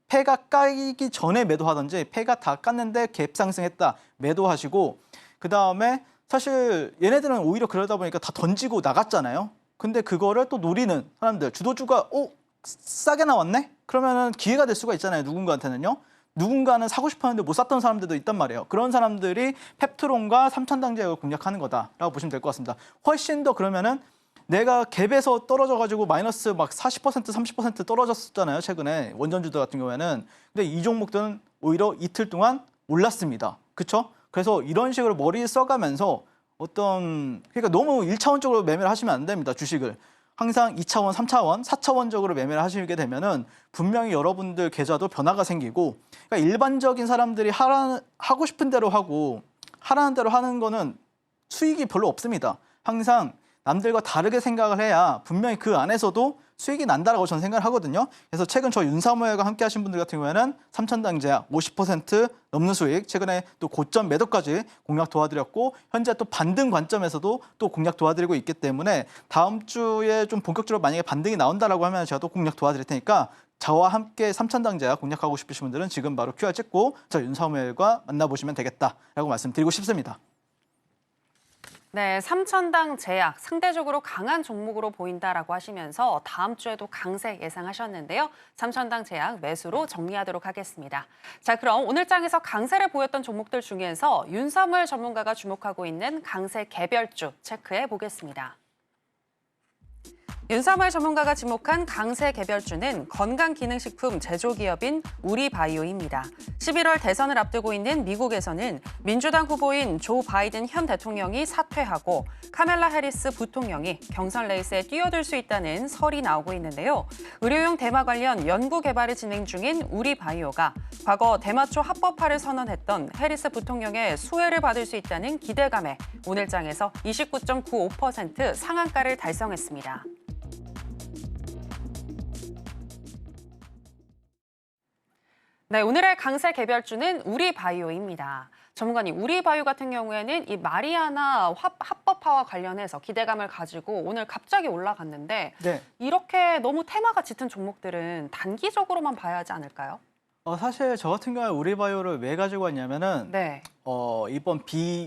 패가 까기 전에 매도하든지 패가 다 깠는데 갭 상승했다 매도하시고 그다음에 사실 얘네들은 오히려 그러다 보니까 다 던지고 나갔잖아요. 근데 그거를 또 노리는 사람들, 주도주가 싸게 나왔네? 그러면은 기회가 될 수가 있잖아요. 누군가한테는요. 누군가는 사고 싶었는데 못 샀던 사람들도 있단 말이에요. 그런 사람들이 펩트론과 삼천당 제약을 공략하는 거다라고 보시면 될 것 같습니다. 훨씬 더 그러면은 내가 갭에서 떨어져가지고 마이너스 막 40%, 30% 떨어졌었잖아요. 최근에 원전주들 같은 경우에는. 근데 이 종목들은 오히려 이틀 동안 올랐습니다. 그렇죠? 그래서 이런 식으로 머리 써가면서 그러니까 너무 1차원적으로 매매를 하시면 안 됩니다. 주식을. 항상 2차원, 3차원, 4차원적으로 매매를 하시게 되면은 분명히 여러분들 계좌도 변화가 생기고, 그러니까 일반적인 사람들이 하고 싶은 대로 하고 하라는 대로 하는 거는 수익이 별로 없습니다. 항상 남들과 다르게 생각을 해야 분명히 그 안에서도 수익이 난다라고 저는 생각을 하거든요. 그래서 최근 저 윤사모예가 함께 하신 분들 같은 경우에는 삼천당 제약 50% 넘는 수익, 최근에 또 고점 매도까지 공략 도와드렸고, 현재 또 반등 관점에서도 또 공략 도와드리고 있기 때문에 다음 주에 좀 본격적으로 만약에 반등이 나온다라고 하면 제가 또 공략 도와드릴 테니까 저와 함께 삼천당 제약 공략하고 싶으신 분들은 지금 바로 QR 찍고 저 윤사모예가 만나보시면 되겠다라고 말씀드리고 싶습니다. 네, 삼천당 제약 상대적으로 강한 종목으로 보인다라고 하시면서 다음 주에도 강세 예상하셨는데요. 삼천당 제약 매수로 정리하도록 하겠습니다. 자, 그럼 오늘 장에서 강세를 보였던 종목들 중에서 윤사무엘 전문가가 주목하고 있는 강세 개별주 체크해 보겠습니다. 윤사무엘 전문가가 지목한 강세 개별주는 건강기능식품 제조기업인 우리바이오입니다. 11월 대선을 앞두고 있는 미국에서는 민주당 후보인 조 바이든 현 대통령이 사퇴하고 카멜라 해리스 부통령이 경선 레이스에 뛰어들 수 있다는 설이 나오고 있는데요. 의료용 대마 관련 연구 개발을 진행 중인 우리바이오가 과거 대마초 합법화를 선언했던 해리스 부통령의 수혜를 받을 수 있다는 기대감에 오늘 장에서 29.95% 상한가를 달성했습니다. 네, 오늘의 강세 개별주는 우리바이오입니다. 전문가님, 우리바이오 같은 경우에는 이 마리아나 합법화와 관련해서 기대감을 가지고 오늘 갑자기 올라갔는데 네. 이렇게 너무 테마가 짙은 종목들은 단기적으로만 봐야 하지 않을까요? 사실 저 같은 경우에 우리바이오를 왜 가지고 왔냐면은 네. 이번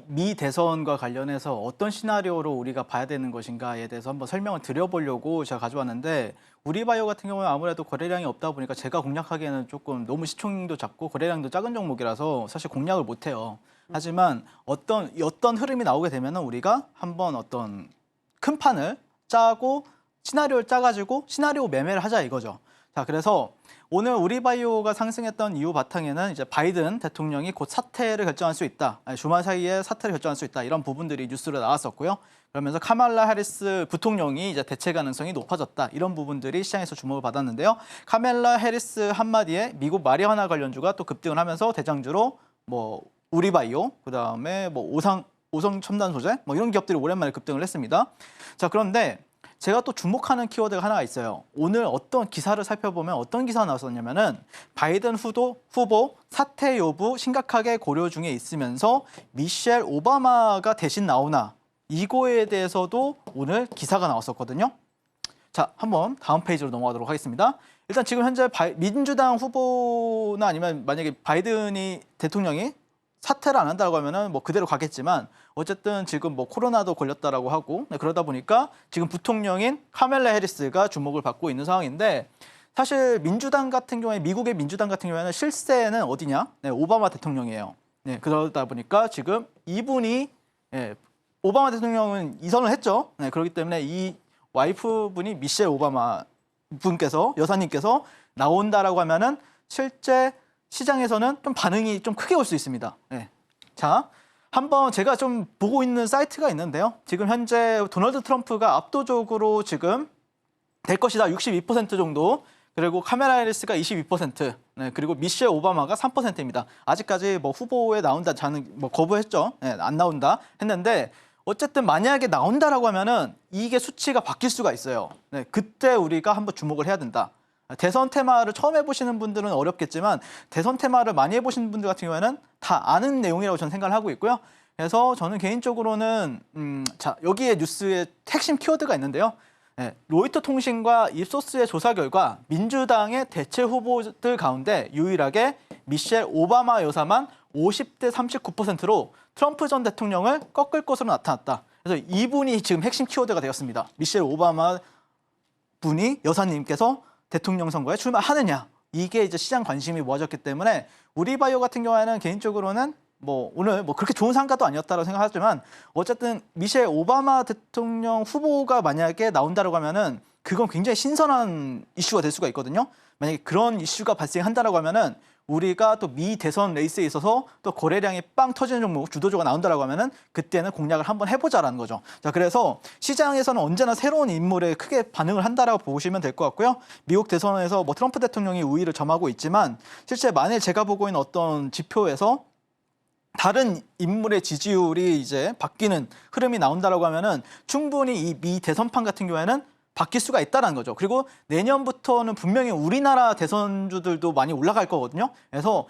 미 대선과 관련해서 어떤 시나리오로 우리가 봐야 되는 것인가에 대해서 한번 설명을 드려보려고 제가 가져왔는데, 우리바이오 같은 경우에 아무래도 거래량이 없다 보니까 제가 공략하기에는 조금 너무 시총도 작고 거래량도 작은 종목이라서 사실 공략을 못해요. 하지만 어떤 흐름이 나오게 되면은 우리가 한번 어떤 큰 판을 짜고 시나리오를 짜가지고 시나리오 매매를 하자 이거죠. 자, 그래서 오늘 우리바이오가 상승했던 이유 바탕에는 이제 바이든 대통령이 곧 사퇴를 결정할 수 있다. 주말 사이에 사퇴를 결정할 수 있다. 이런 부분들이 뉴스로 나왔었고요. 그러면서 카말라 해리스 부통령이 이제 대체 가능성이 높아졌다. 이런 부분들이 시장에서 주목을 받았는데요. 카멜라 해리스 한마디에 미국 마리화나 관련주가 또 급등을 하면서 대장주로 뭐 우리바이오, 그다음에 뭐 오성 첨단 소재 뭐 이런 기업들이 오랜만에 급등을 했습니다. 자, 그런데 제가 또 주목하는 키워드가 하나가 있어요. 오늘 어떤 기사를 살펴보면 어떤 기사가 나왔었냐면은 바이든 후보 사퇴 여부 심각하게 고려 중에 있으면서 미셸 오바마가 대신 나오나, 이거에 대해서도 오늘 기사가 나왔었거든요. 자, 한번 다음 페이지로 넘어가도록 하겠습니다. 일단 지금 현재 민주당 후보나 아니면 만약에 바이든이 대통령이 사퇴를 안 한다고 하면은 뭐 그대로 가겠지만, 어쨌든 지금 뭐 코로나도 걸렸다라고 하고, 그러다 보니까 지금 부통령인 카멜라 해리스가 주목을 받고 있는 상황인데, 사실 민주당 같은 경우에, 미국의 민주당 같은 경우에는 실세는 어디냐? 네, 오바마 대통령이에요. 네, 그러다 보니까 지금 이분이 오바마 대통령은 이선을 했죠. 네, 그렇기 때문에 이 와이프분이 미셸 오바마 분께서, 여사님께서 나온다라고 하면은 실제 시장에서는 좀 반응이 좀 크게 올 수 있습니다. 네. 자, 한번 제가 좀 보고 있는 사이트가 있는데요. 지금 현재 도널드 트럼프가 압도적으로 지금 될 것이다 62% 정도, 그리고 카멜라 해리스가 22%, 네, 그리고 미셸 오바마가 3%입니다. 아직까지 뭐 후보에 나온다 자는 뭐 거부했죠. 네, 안 나온다 했는데, 어쨌든 만약에 나온다라고 하면은 이게 수치가 바뀔 수가 있어요. 네, 그때 우리가 한번 주목을 해야 된다. 대선 테마를 처음 해보시는 분들은 어렵겠지만 대선 테마를 많이 해보시는 분들 같은 경우에는 다 아는 내용이라고 저는 생각을 하고 있고요. 그래서 저는 개인적으로는 자, 여기에 뉴스의 핵심 키워드가 있는데요. 네, 로이터 통신과 입소스의 조사 결과 민주당의 대체 후보들 가운데 유일하게 미셸 오바마 여사만 50대 39%로 트럼프 전 대통령을 꺾을 것으로 나타났다. 그래서 이분이 지금 핵심 키워드가 되었습니다. 미셸 오바마 분이 여사님께서 대통령 선거에 출마하느냐. 이게 이제 시장 관심이 모아졌기 때문에 우리바이오 같은 경우에는 개인적으로는 뭐 오늘 뭐 그렇게 좋은 상가도 아니었다고 생각하지만 어쨌든 미셸 오바마 대통령 후보가 만약에 나온다라고 하면은 그건 굉장히 신선한 이슈가 될 수가 있거든요. 만약에 그런 이슈가 발생한다라고 하면은 우리가 또 미 대선 레이스에 있어서 또 거래량이 빵 터지는 종목 주도주가 나온다라고 하면은 그때는 공략을 한번 해보자라는 거죠. 자, 그래서 시장에서는 언제나 새로운 인물에 크게 반응을 한다라고 보시면 될 것 같고요. 미국 대선에서 뭐 트럼프 대통령이 우위를 점하고 있지만 실제 만일 제가 보고 있는 어떤 지표에서 다른 인물의 지지율이 이제 바뀌는 흐름이 나온다라고 하면은 충분히 이 미 대선판 같은 경우에는 바뀔 수가 있다는 거죠. 그리고 내년부터는 분명히 우리나라 대선주들도 많이 올라갈 거거든요. 그래서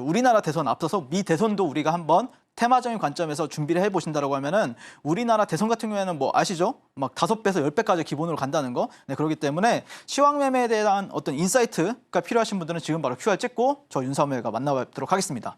우리나라 대선 앞서서 미 대선도 우리가 한번 테마적인 관점에서 준비를 해보신다라고 하면은 우리나라 대선 같은 경우에는 뭐 아시죠? 막 5배에서 10배까지 기본으로 간다는 거. 네, 그렇기 때문에 시황 매매에 대한 어떤 인사이트가 필요하신 분들은 지금 바로 QR 찍고 저 윤사무엘과 만나뵙도록 하겠습니다.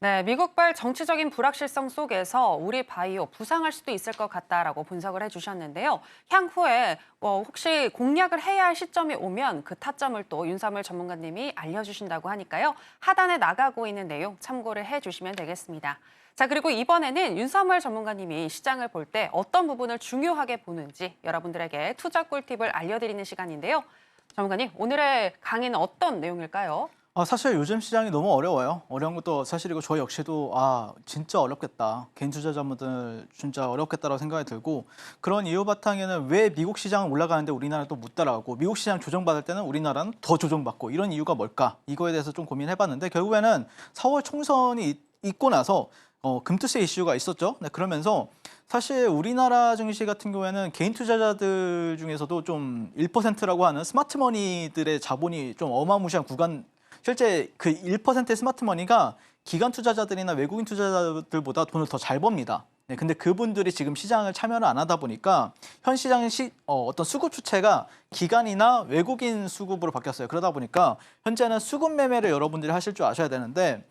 네, 미국발 정치적인 불확실성 속에서 우리 바이오 부상할 수도 있을 것 같다라고 분석을 해주셨는데요. 향후에 혹시 공략을 해야 할 시점이 오면 그 타점을 또 윤사무엘 전문가님이 알려주신다고 하니까요. 하단에 나가고 있는 내용 참고를 해주시면 되겠습니다. 자, 그리고 이번에는 윤사무엘 전문가님이 시장을 볼 때 어떤 부분을 중요하게 보는지 여러분들에게 투자 꿀팁을 알려드리는 시간인데요. 전문가님, 오늘의 강의는 어떤 내용일까요? 사실 요즘 시장이 너무 어려워요. 어려운 것도 사실이고 저 역시도 진짜 어렵겠다. 개인 투자자분들 진짜 어렵겠다라고 생각이 들고 그런 이유 바탕에는 왜 미국 시장은 올라가는데 우리나라는 또 못 따라가고 미국 시장 조정받을 때는 우리나라는 더 조정받고 이런 이유가 뭘까? 이거에 대해서 좀 고민해봤는데 결국에는 4월 총선이 있고 나서 금투세 이슈가 있었죠. 네, 그러면서 사실 우리나라 증시 같은 경우에는 개인 투자자들 중에서도 좀 1%라고 하는 스마트머니들의 자본이 좀 어마무시한 구간 실제 그 1%의 스마트머니가 기관 투자자들이나 외국인 투자자들보다 돈을 더 잘 법니다. 네, 근데 그분들이 지금 시장을 참여를 안 하다 보니까 현 시장의 어떤 수급 주체가 기관이나 외국인 수급으로 바뀌었어요. 그러다 보니까 현재는 수급 매매를 여러분들이 하실 줄 아셔야 되는데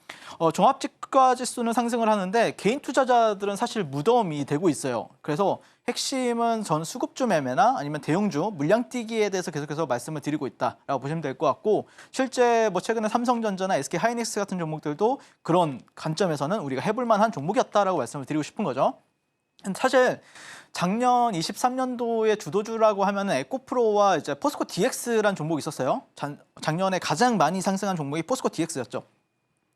종합지가 지수는 상승을 하는데 개인 투자자들은 사실 무덤이 되고 있어요. 그래서 핵심은 전 수급주 매매나 아니면 대형주 물량뛰기에 대해서 계속해서 말씀을 드리고 있다라고 보시면 될 것 같고 실제 뭐 최근에 삼성전자나 SK하이닉스 같은 종목들도 그런 관점에서는 우리가 해볼 만한 종목이었다라고 말씀을 드리고 싶은 거죠. 사실 작년 23년도에 주도주라고 하면은 에코프로와 이제 포스코 DX라는 종목이 있었어요. 작년에 가장 많이 상승한 종목이 포스코 DX였죠.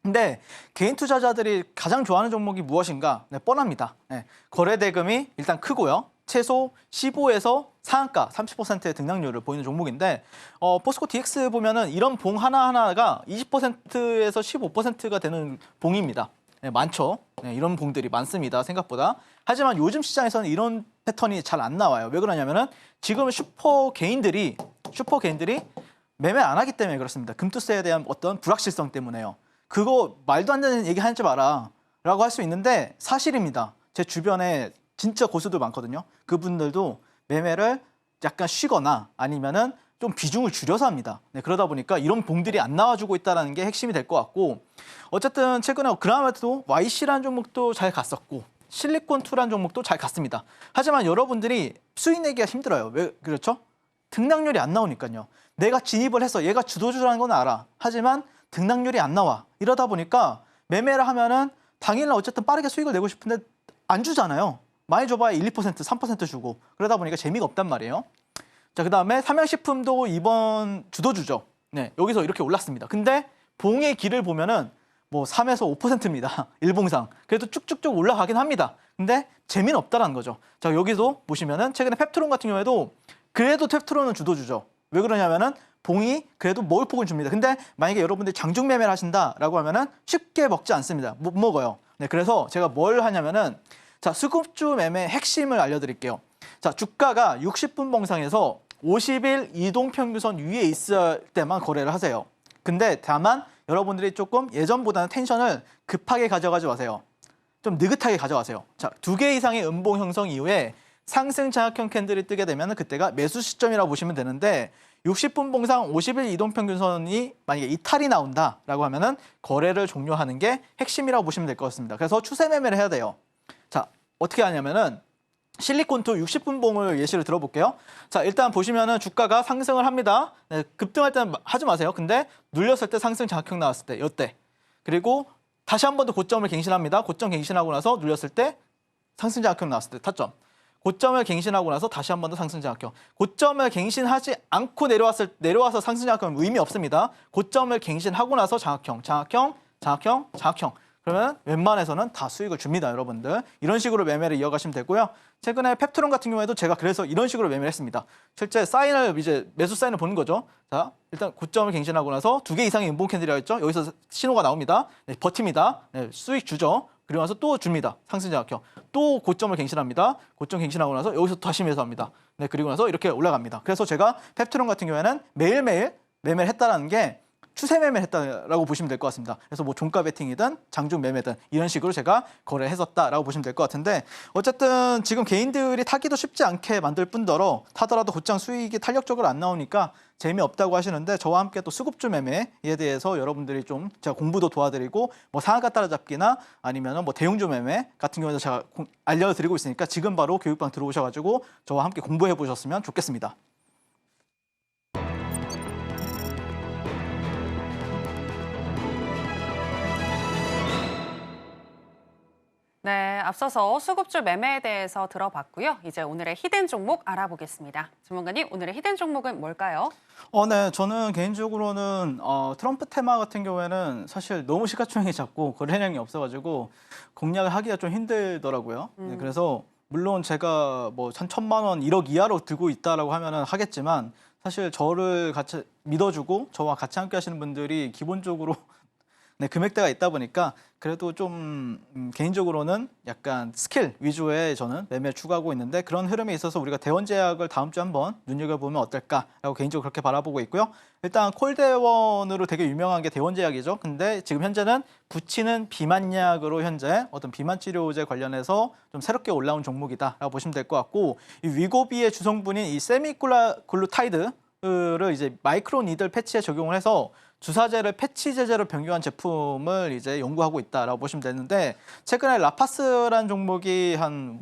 근데 개인 투자자들이 가장 좋아하는 종목이 무엇인가? 네, 뻔합니다. 네, 거래 대금이 일단 크고요. 최소 15에서 상한가 30%의 등락률을 보이는 종목인데 포스코 DX 보면은 이런 봉 하나하나가 20%에서 15%가 되는 봉입니다. 네, 많죠. 네, 이런 봉들이 많습니다. 생각보다. 하지만 요즘 시장에서는 이런 패턴이 잘 안 나와요. 왜 그러냐면은 지금 슈퍼 개인들이 매매 안 하기 때문에 그렇습니다. 금투세에 대한 어떤 불확실성 때문에요. 그거 말도 안 되는 얘기 하지 마라 라고 할 수 있는데 사실입니다. 제 주변에 진짜 고수들 많거든요. 그분들도 매매를 약간 쉬거나 아니면은 좀 비중을 줄여서 합니다. 네, 그러다 보니까 이런 봉들이 안 나와주고 있다는 게 핵심이 될 것 같고 어쨌든 최근에 그라마도 YC라는 종목도 잘 갔었고 실리콘2라는 종목도 잘 갔습니다. 하지만 여러분들이 수익 내기가 힘들어요. 왜 그렇죠? 등락률이 안 나오니까요. 내가 진입을 해서 얘가 주도주라는 건 알아. 하지만 등락률이 안 나와. 이러다 보니까 매매를 하면은 당일날 어쨌든 빠르게 수익을 내고 싶은데 안 주잖아요. 많이 줘봐야 1, 2%, 3% 주고 그러다 보니까 재미가 없단 말이에요. 자, 그다음에 삼양식품도 이번 주도주죠. 네, 여기서 이렇게 올랐습니다. 근데 봉의 길을 보면은 뭐 3에서 5%입니다. 일봉상. 그래도 쭉쭉쭉 올라가긴 합니다. 근데 재미는 없다라는 거죠. 자, 여기서 보시면은 최근에 펩트론 같은 경우에도 그래도 펩트론은 주도주죠. 왜 그러냐면은 봉이 그래도 먹을 폭은 줍니다. 근데 만약에 여러분들이 장중 매매를 하신다라고 하면은 쉽게 먹지 않습니다. 못 먹어요. 네, 그래서 제가 뭘 하냐면은 자, 수급주 매매 핵심을 알려드릴게요. 자, 주가가 60분 봉상에서 50일 이동평균선 위에 있을 때만 거래를 하세요. 근데 다만 여러분들이 조금 예전보다는 텐션을 급하게 가져가지 마세요. 좀 느긋하게 가져가세요. 자, 2개 이상의 음봉 형성 이후에 상승 장악형 캔들이 뜨게 되면 그때가 매수 시점이라고 보시면 되는데 60분봉상 50일 이동평균선이 만약에 이탈이 나온다라고 하면은 거래를 종료하는 게 핵심이라고 보시면 될 것 같습니다. 그래서 추세 매매를 해야 돼요. 자, 어떻게 하냐면은 실리콘2 60분봉을 예시를 들어볼게요. 자, 일단 보시면은 주가가 상승을 합니다. 네, 급등할 때는 하지 마세요. 근데 눌렸을 때 상승 장악형 나왔을 때 이때. 그리고 다시 한 번 더 고점을 갱신합니다. 고점 갱신하고 나서 눌렸을 때 상승 장악형 나왔을 때 타점. 고점을 갱신하고 나서 다시 한 번 더 상승 장악형. 고점을 갱신하지 않고 내려와서 상승 장악형은 의미 없습니다. 고점을 갱신하고 나서 장악형. 그러면 웬만해서는 다 수익을 줍니다, 여러분들. 이런 식으로 매매를 이어가시면 되고요. 최근에 펩트론 같은 경우에도 제가 그래서 이런 식으로 매매를 했습니다. 실제 매수 사인을 보는 거죠. 자, 일단 고점을 갱신하고 나서 2개 이상의 음봉 캔들이라고 했죠. 여기서 신호가 나옵니다. 네, 버팁니다. 네, 수익 주죠. 그리고 나서 또 줍니다. 상승 장악형. 또 고점을 갱신합니다. 고점 갱신하고 나서 여기서 다시 매수합니다. 네, 그리고 나서 이렇게 올라갑니다. 그래서 제가 펩트론 같은 경우에는 매일매일 매매를 했다라는 게 추세 매매를 했다라고 보시면 될 것 같습니다. 그래서 뭐 종가 베팅이든 장중 매매든 이런 식으로 제가 거래했었다라고 보시면 될 것 같은데 어쨌든 지금 개인들이 타기도 쉽지 않게 만들 뿐더러 타더라도 곧장 수익이 탄력적으로 안 나오니까 재미없다고 하시는데 저와 함께 또 수급주 매매에 대해서 여러분들이 좀 제가 공부도 도와드리고 뭐 상한가 따라잡기나 아니면은 뭐 대형주 매매 같은 경우에도 제가 알려드리고 있으니까 지금 바로 교육방 들어오셔가지고 저와 함께 공부해 보셨으면 좋겠습니다. 네, 앞서서 수급주 매매에 대해서 들어봤고요. 이제 오늘의 히든 종목 알아보겠습니다. 전문가님, 오늘의 히든 종목은 뭘까요? 네, 저는 개인적으로는 트럼프 테마 같은 경우에는 사실 너무 시가총액이 작고 거래량이 없어가지고 공략을 하기가 좀 힘들더라고요. 네, 그래서 물론 제가 뭐 1,000만 원, 1억 이하로 들고 있다라고 하면은 하겠지만 사실 저를 같이 믿어주고 저와 같이 함께 하시는 분들이 기본적으로 네, 금액대가 있다 보니까 그래도 좀 개인적으로는 약간 스킬 위주의 저는 매매를 추구하고 있는데 그런 흐름에 있어서 우리가 대원제약을 다음 주에 한번 눈여겨보면 어떨까라고 개인적으로 그렇게 바라보고 있고요. 일단 콜대원으로 되게 유명한 게 대원제약이죠. 근데 지금 현재는 붙이는 비만약으로 현재 어떤 비만 치료제 관련해서 좀 새롭게 올라온 종목이다라고 보시면 될 것 같고 이 위고비의 주성분인 이 세미글루타이드를 이제 마이크로 니들 패치에 적용을 해서 주사제를 패치 제제로 변경한 제품을 이제 연구하고 있다라고 보시면 되는데 최근에 라파스라는 종목이 한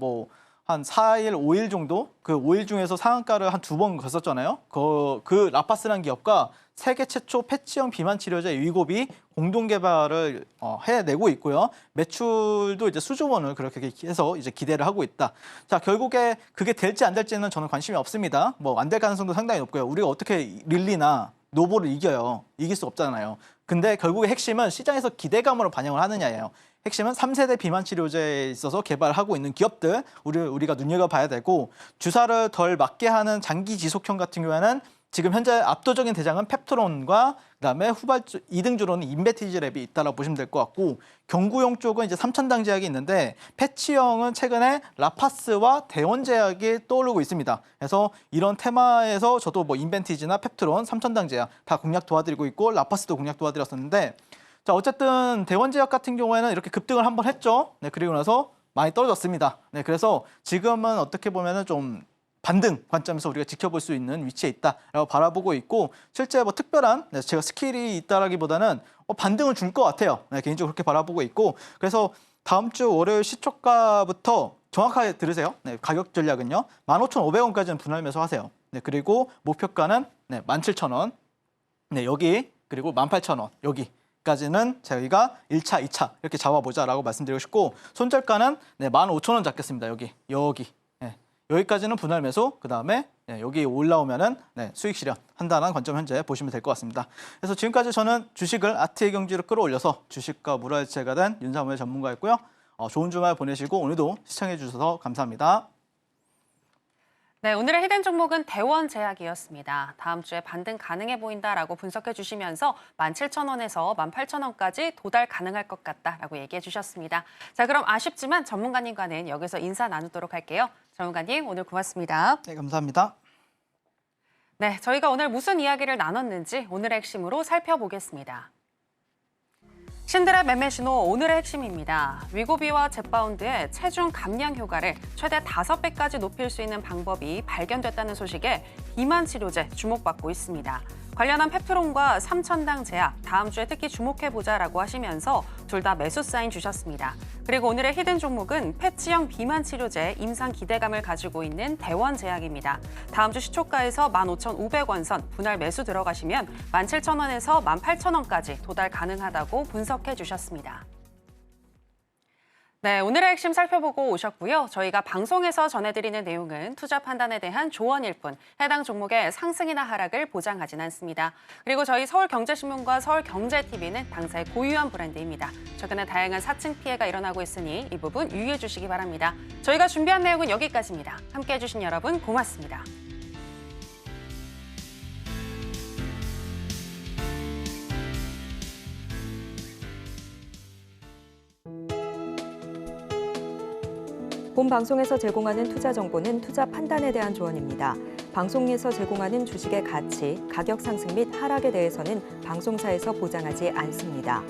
4일, 5일 정도 그 5일 중에서 상한가를 한 2번 갔었잖아요. 그 라파스라는 기업과 세계 최초 패치형 비만 치료제 위고비 공동 개발을 해내고 있고요. 매출도 이제 수조 원을 그렇게 해서 이제 기대를 하고 있다. 자, 결국에 그게 될지 안 될지는 저는 관심이 없습니다. 뭐 안 될 가능성도 상당히 높고요. 우리가 어떻게 릴리나 노보를 이겨요. 이길 수 없잖아요. 근데 결국에 핵심은 시장에서 기대감으로 반영을 하느냐예요. 핵심은 3세대 비만 치료제에 있어서 개발하고 있는 기업들 우리가 눈여겨봐야 되고 주사를 덜 맞게 하는 장기 지속형 같은 경우에는 지금 현재 압도적인 대장은 펩트론과 그다음에 2등주로는 인베티지랩이 있다라고 보시면 될 것 같고 경구용 쪽은 이제 삼천당 제약이 있는데 패치형은 최근에 라파스와 대원제약이 떠오르고 있습니다. 그래서 이런 테마에서 저도 뭐 인벤티지나 펩트론, 삼천당 제약 다 공략 도와드리고 있고 라파스도 공략 도와드렸었는데 자 어쨌든 대원제약 같은 경우에는 이렇게 급등을 한번 했죠. 네, 그리고 나서 많이 떨어졌습니다. 네, 그래서 지금은 어떻게 보면은 좀 반등 관점에서 우리가 지켜볼 수 있는 위치에 있다라고 바라보고 있고 실제 뭐 특별한 제가 스킬이 있다라기보다는 반등을 줄 것 같아요. 네, 개인적으로 그렇게 바라보고 있고 그래서 다음 주 월요일 시초가부터 정확하게 들으세요. 네, 가격 전략은요. 15,500원까지는 분할 매수하세요. 네, 그리고 목표가는 17,000원. 네, 여기 그리고 18,000원 여기. 까지는 저희가 1차, 2차 이렇게 잡아보자라고 말씀드리고 싶고 손절가는 15,000원 잡겠습니다. 여기. 여기까지는 분할 매수, 그 다음에 여기 올라오면은 수익 실현 한다는 관점 현재 보시면 될 것 같습니다. 그래서 지금까지 저는 주식을 아트의 경지로 끌어올려서 주식과 물화일체가 된 윤사무의 전문가였고요. 좋은 주말 보내시고 오늘도 시청해 주셔서 감사합니다. 네, 오늘의 히든 종목은 대원제약이었습니다. 다음 주에 반등 가능해 보인다라고 분석해 주시면서 17,000원에서 18,000원까지 도달 가능할 것 같다라고 얘기해 주셨습니다. 자, 그럼 아쉽지만 전문가님과는 여기서 인사 나누도록 할게요. 전문가님, 오늘 고맙습니다. 네, 감사합니다. 네, 저희가 오늘 무슨 이야기를 나눴는지 오늘의 핵심으로 살펴보겠습니다. 신드라 매매 신호 오늘의 핵심입니다. 위고비와 젯바운드의 체중 감량 효과를 최대 5배까지 높일 수 있는 방법이 발견됐다는 소식에 비만 치료제 주목받고 있습니다. 관련한 펩트론과 삼천당 제약 다음 주에 특히 주목해보자라고 하시면서 둘 다 매수 사인 주셨습니다. 그리고 오늘의 히든 종목은 패치형 비만 치료제 임상 기대감을 가지고 있는 대원제약입니다. 다음 주 시초가에서 15,500원 선 분할 매수 들어가시면 17,000원에서 18,000원까지 도달 가능하다고 분석해 주셨습니다. 네, 오늘의 핵심 살펴보고 오셨고요. 저희가 방송에서 전해드리는 내용은 투자 판단에 대한 조언일 뿐 해당 종목의 상승이나 하락을 보장하진 않습니다. 그리고 저희 서울경제신문과 서울경제TV는 당사의 고유한 브랜드입니다. 최근에 다양한 사칭 피해가 일어나고 있으니 이 부분 유의해 주시기 바랍니다. 저희가 준비한 내용은 여기까지입니다. 함께해 주신 여러분 고맙습니다. 본 방송에서 제공하는 투자 정보는 투자 판단에 대한 조언입니다. 방송에서 제공하는 주식의 가치, 가격 상승 및 하락에 대해서는 방송사에서 보장하지 않습니다.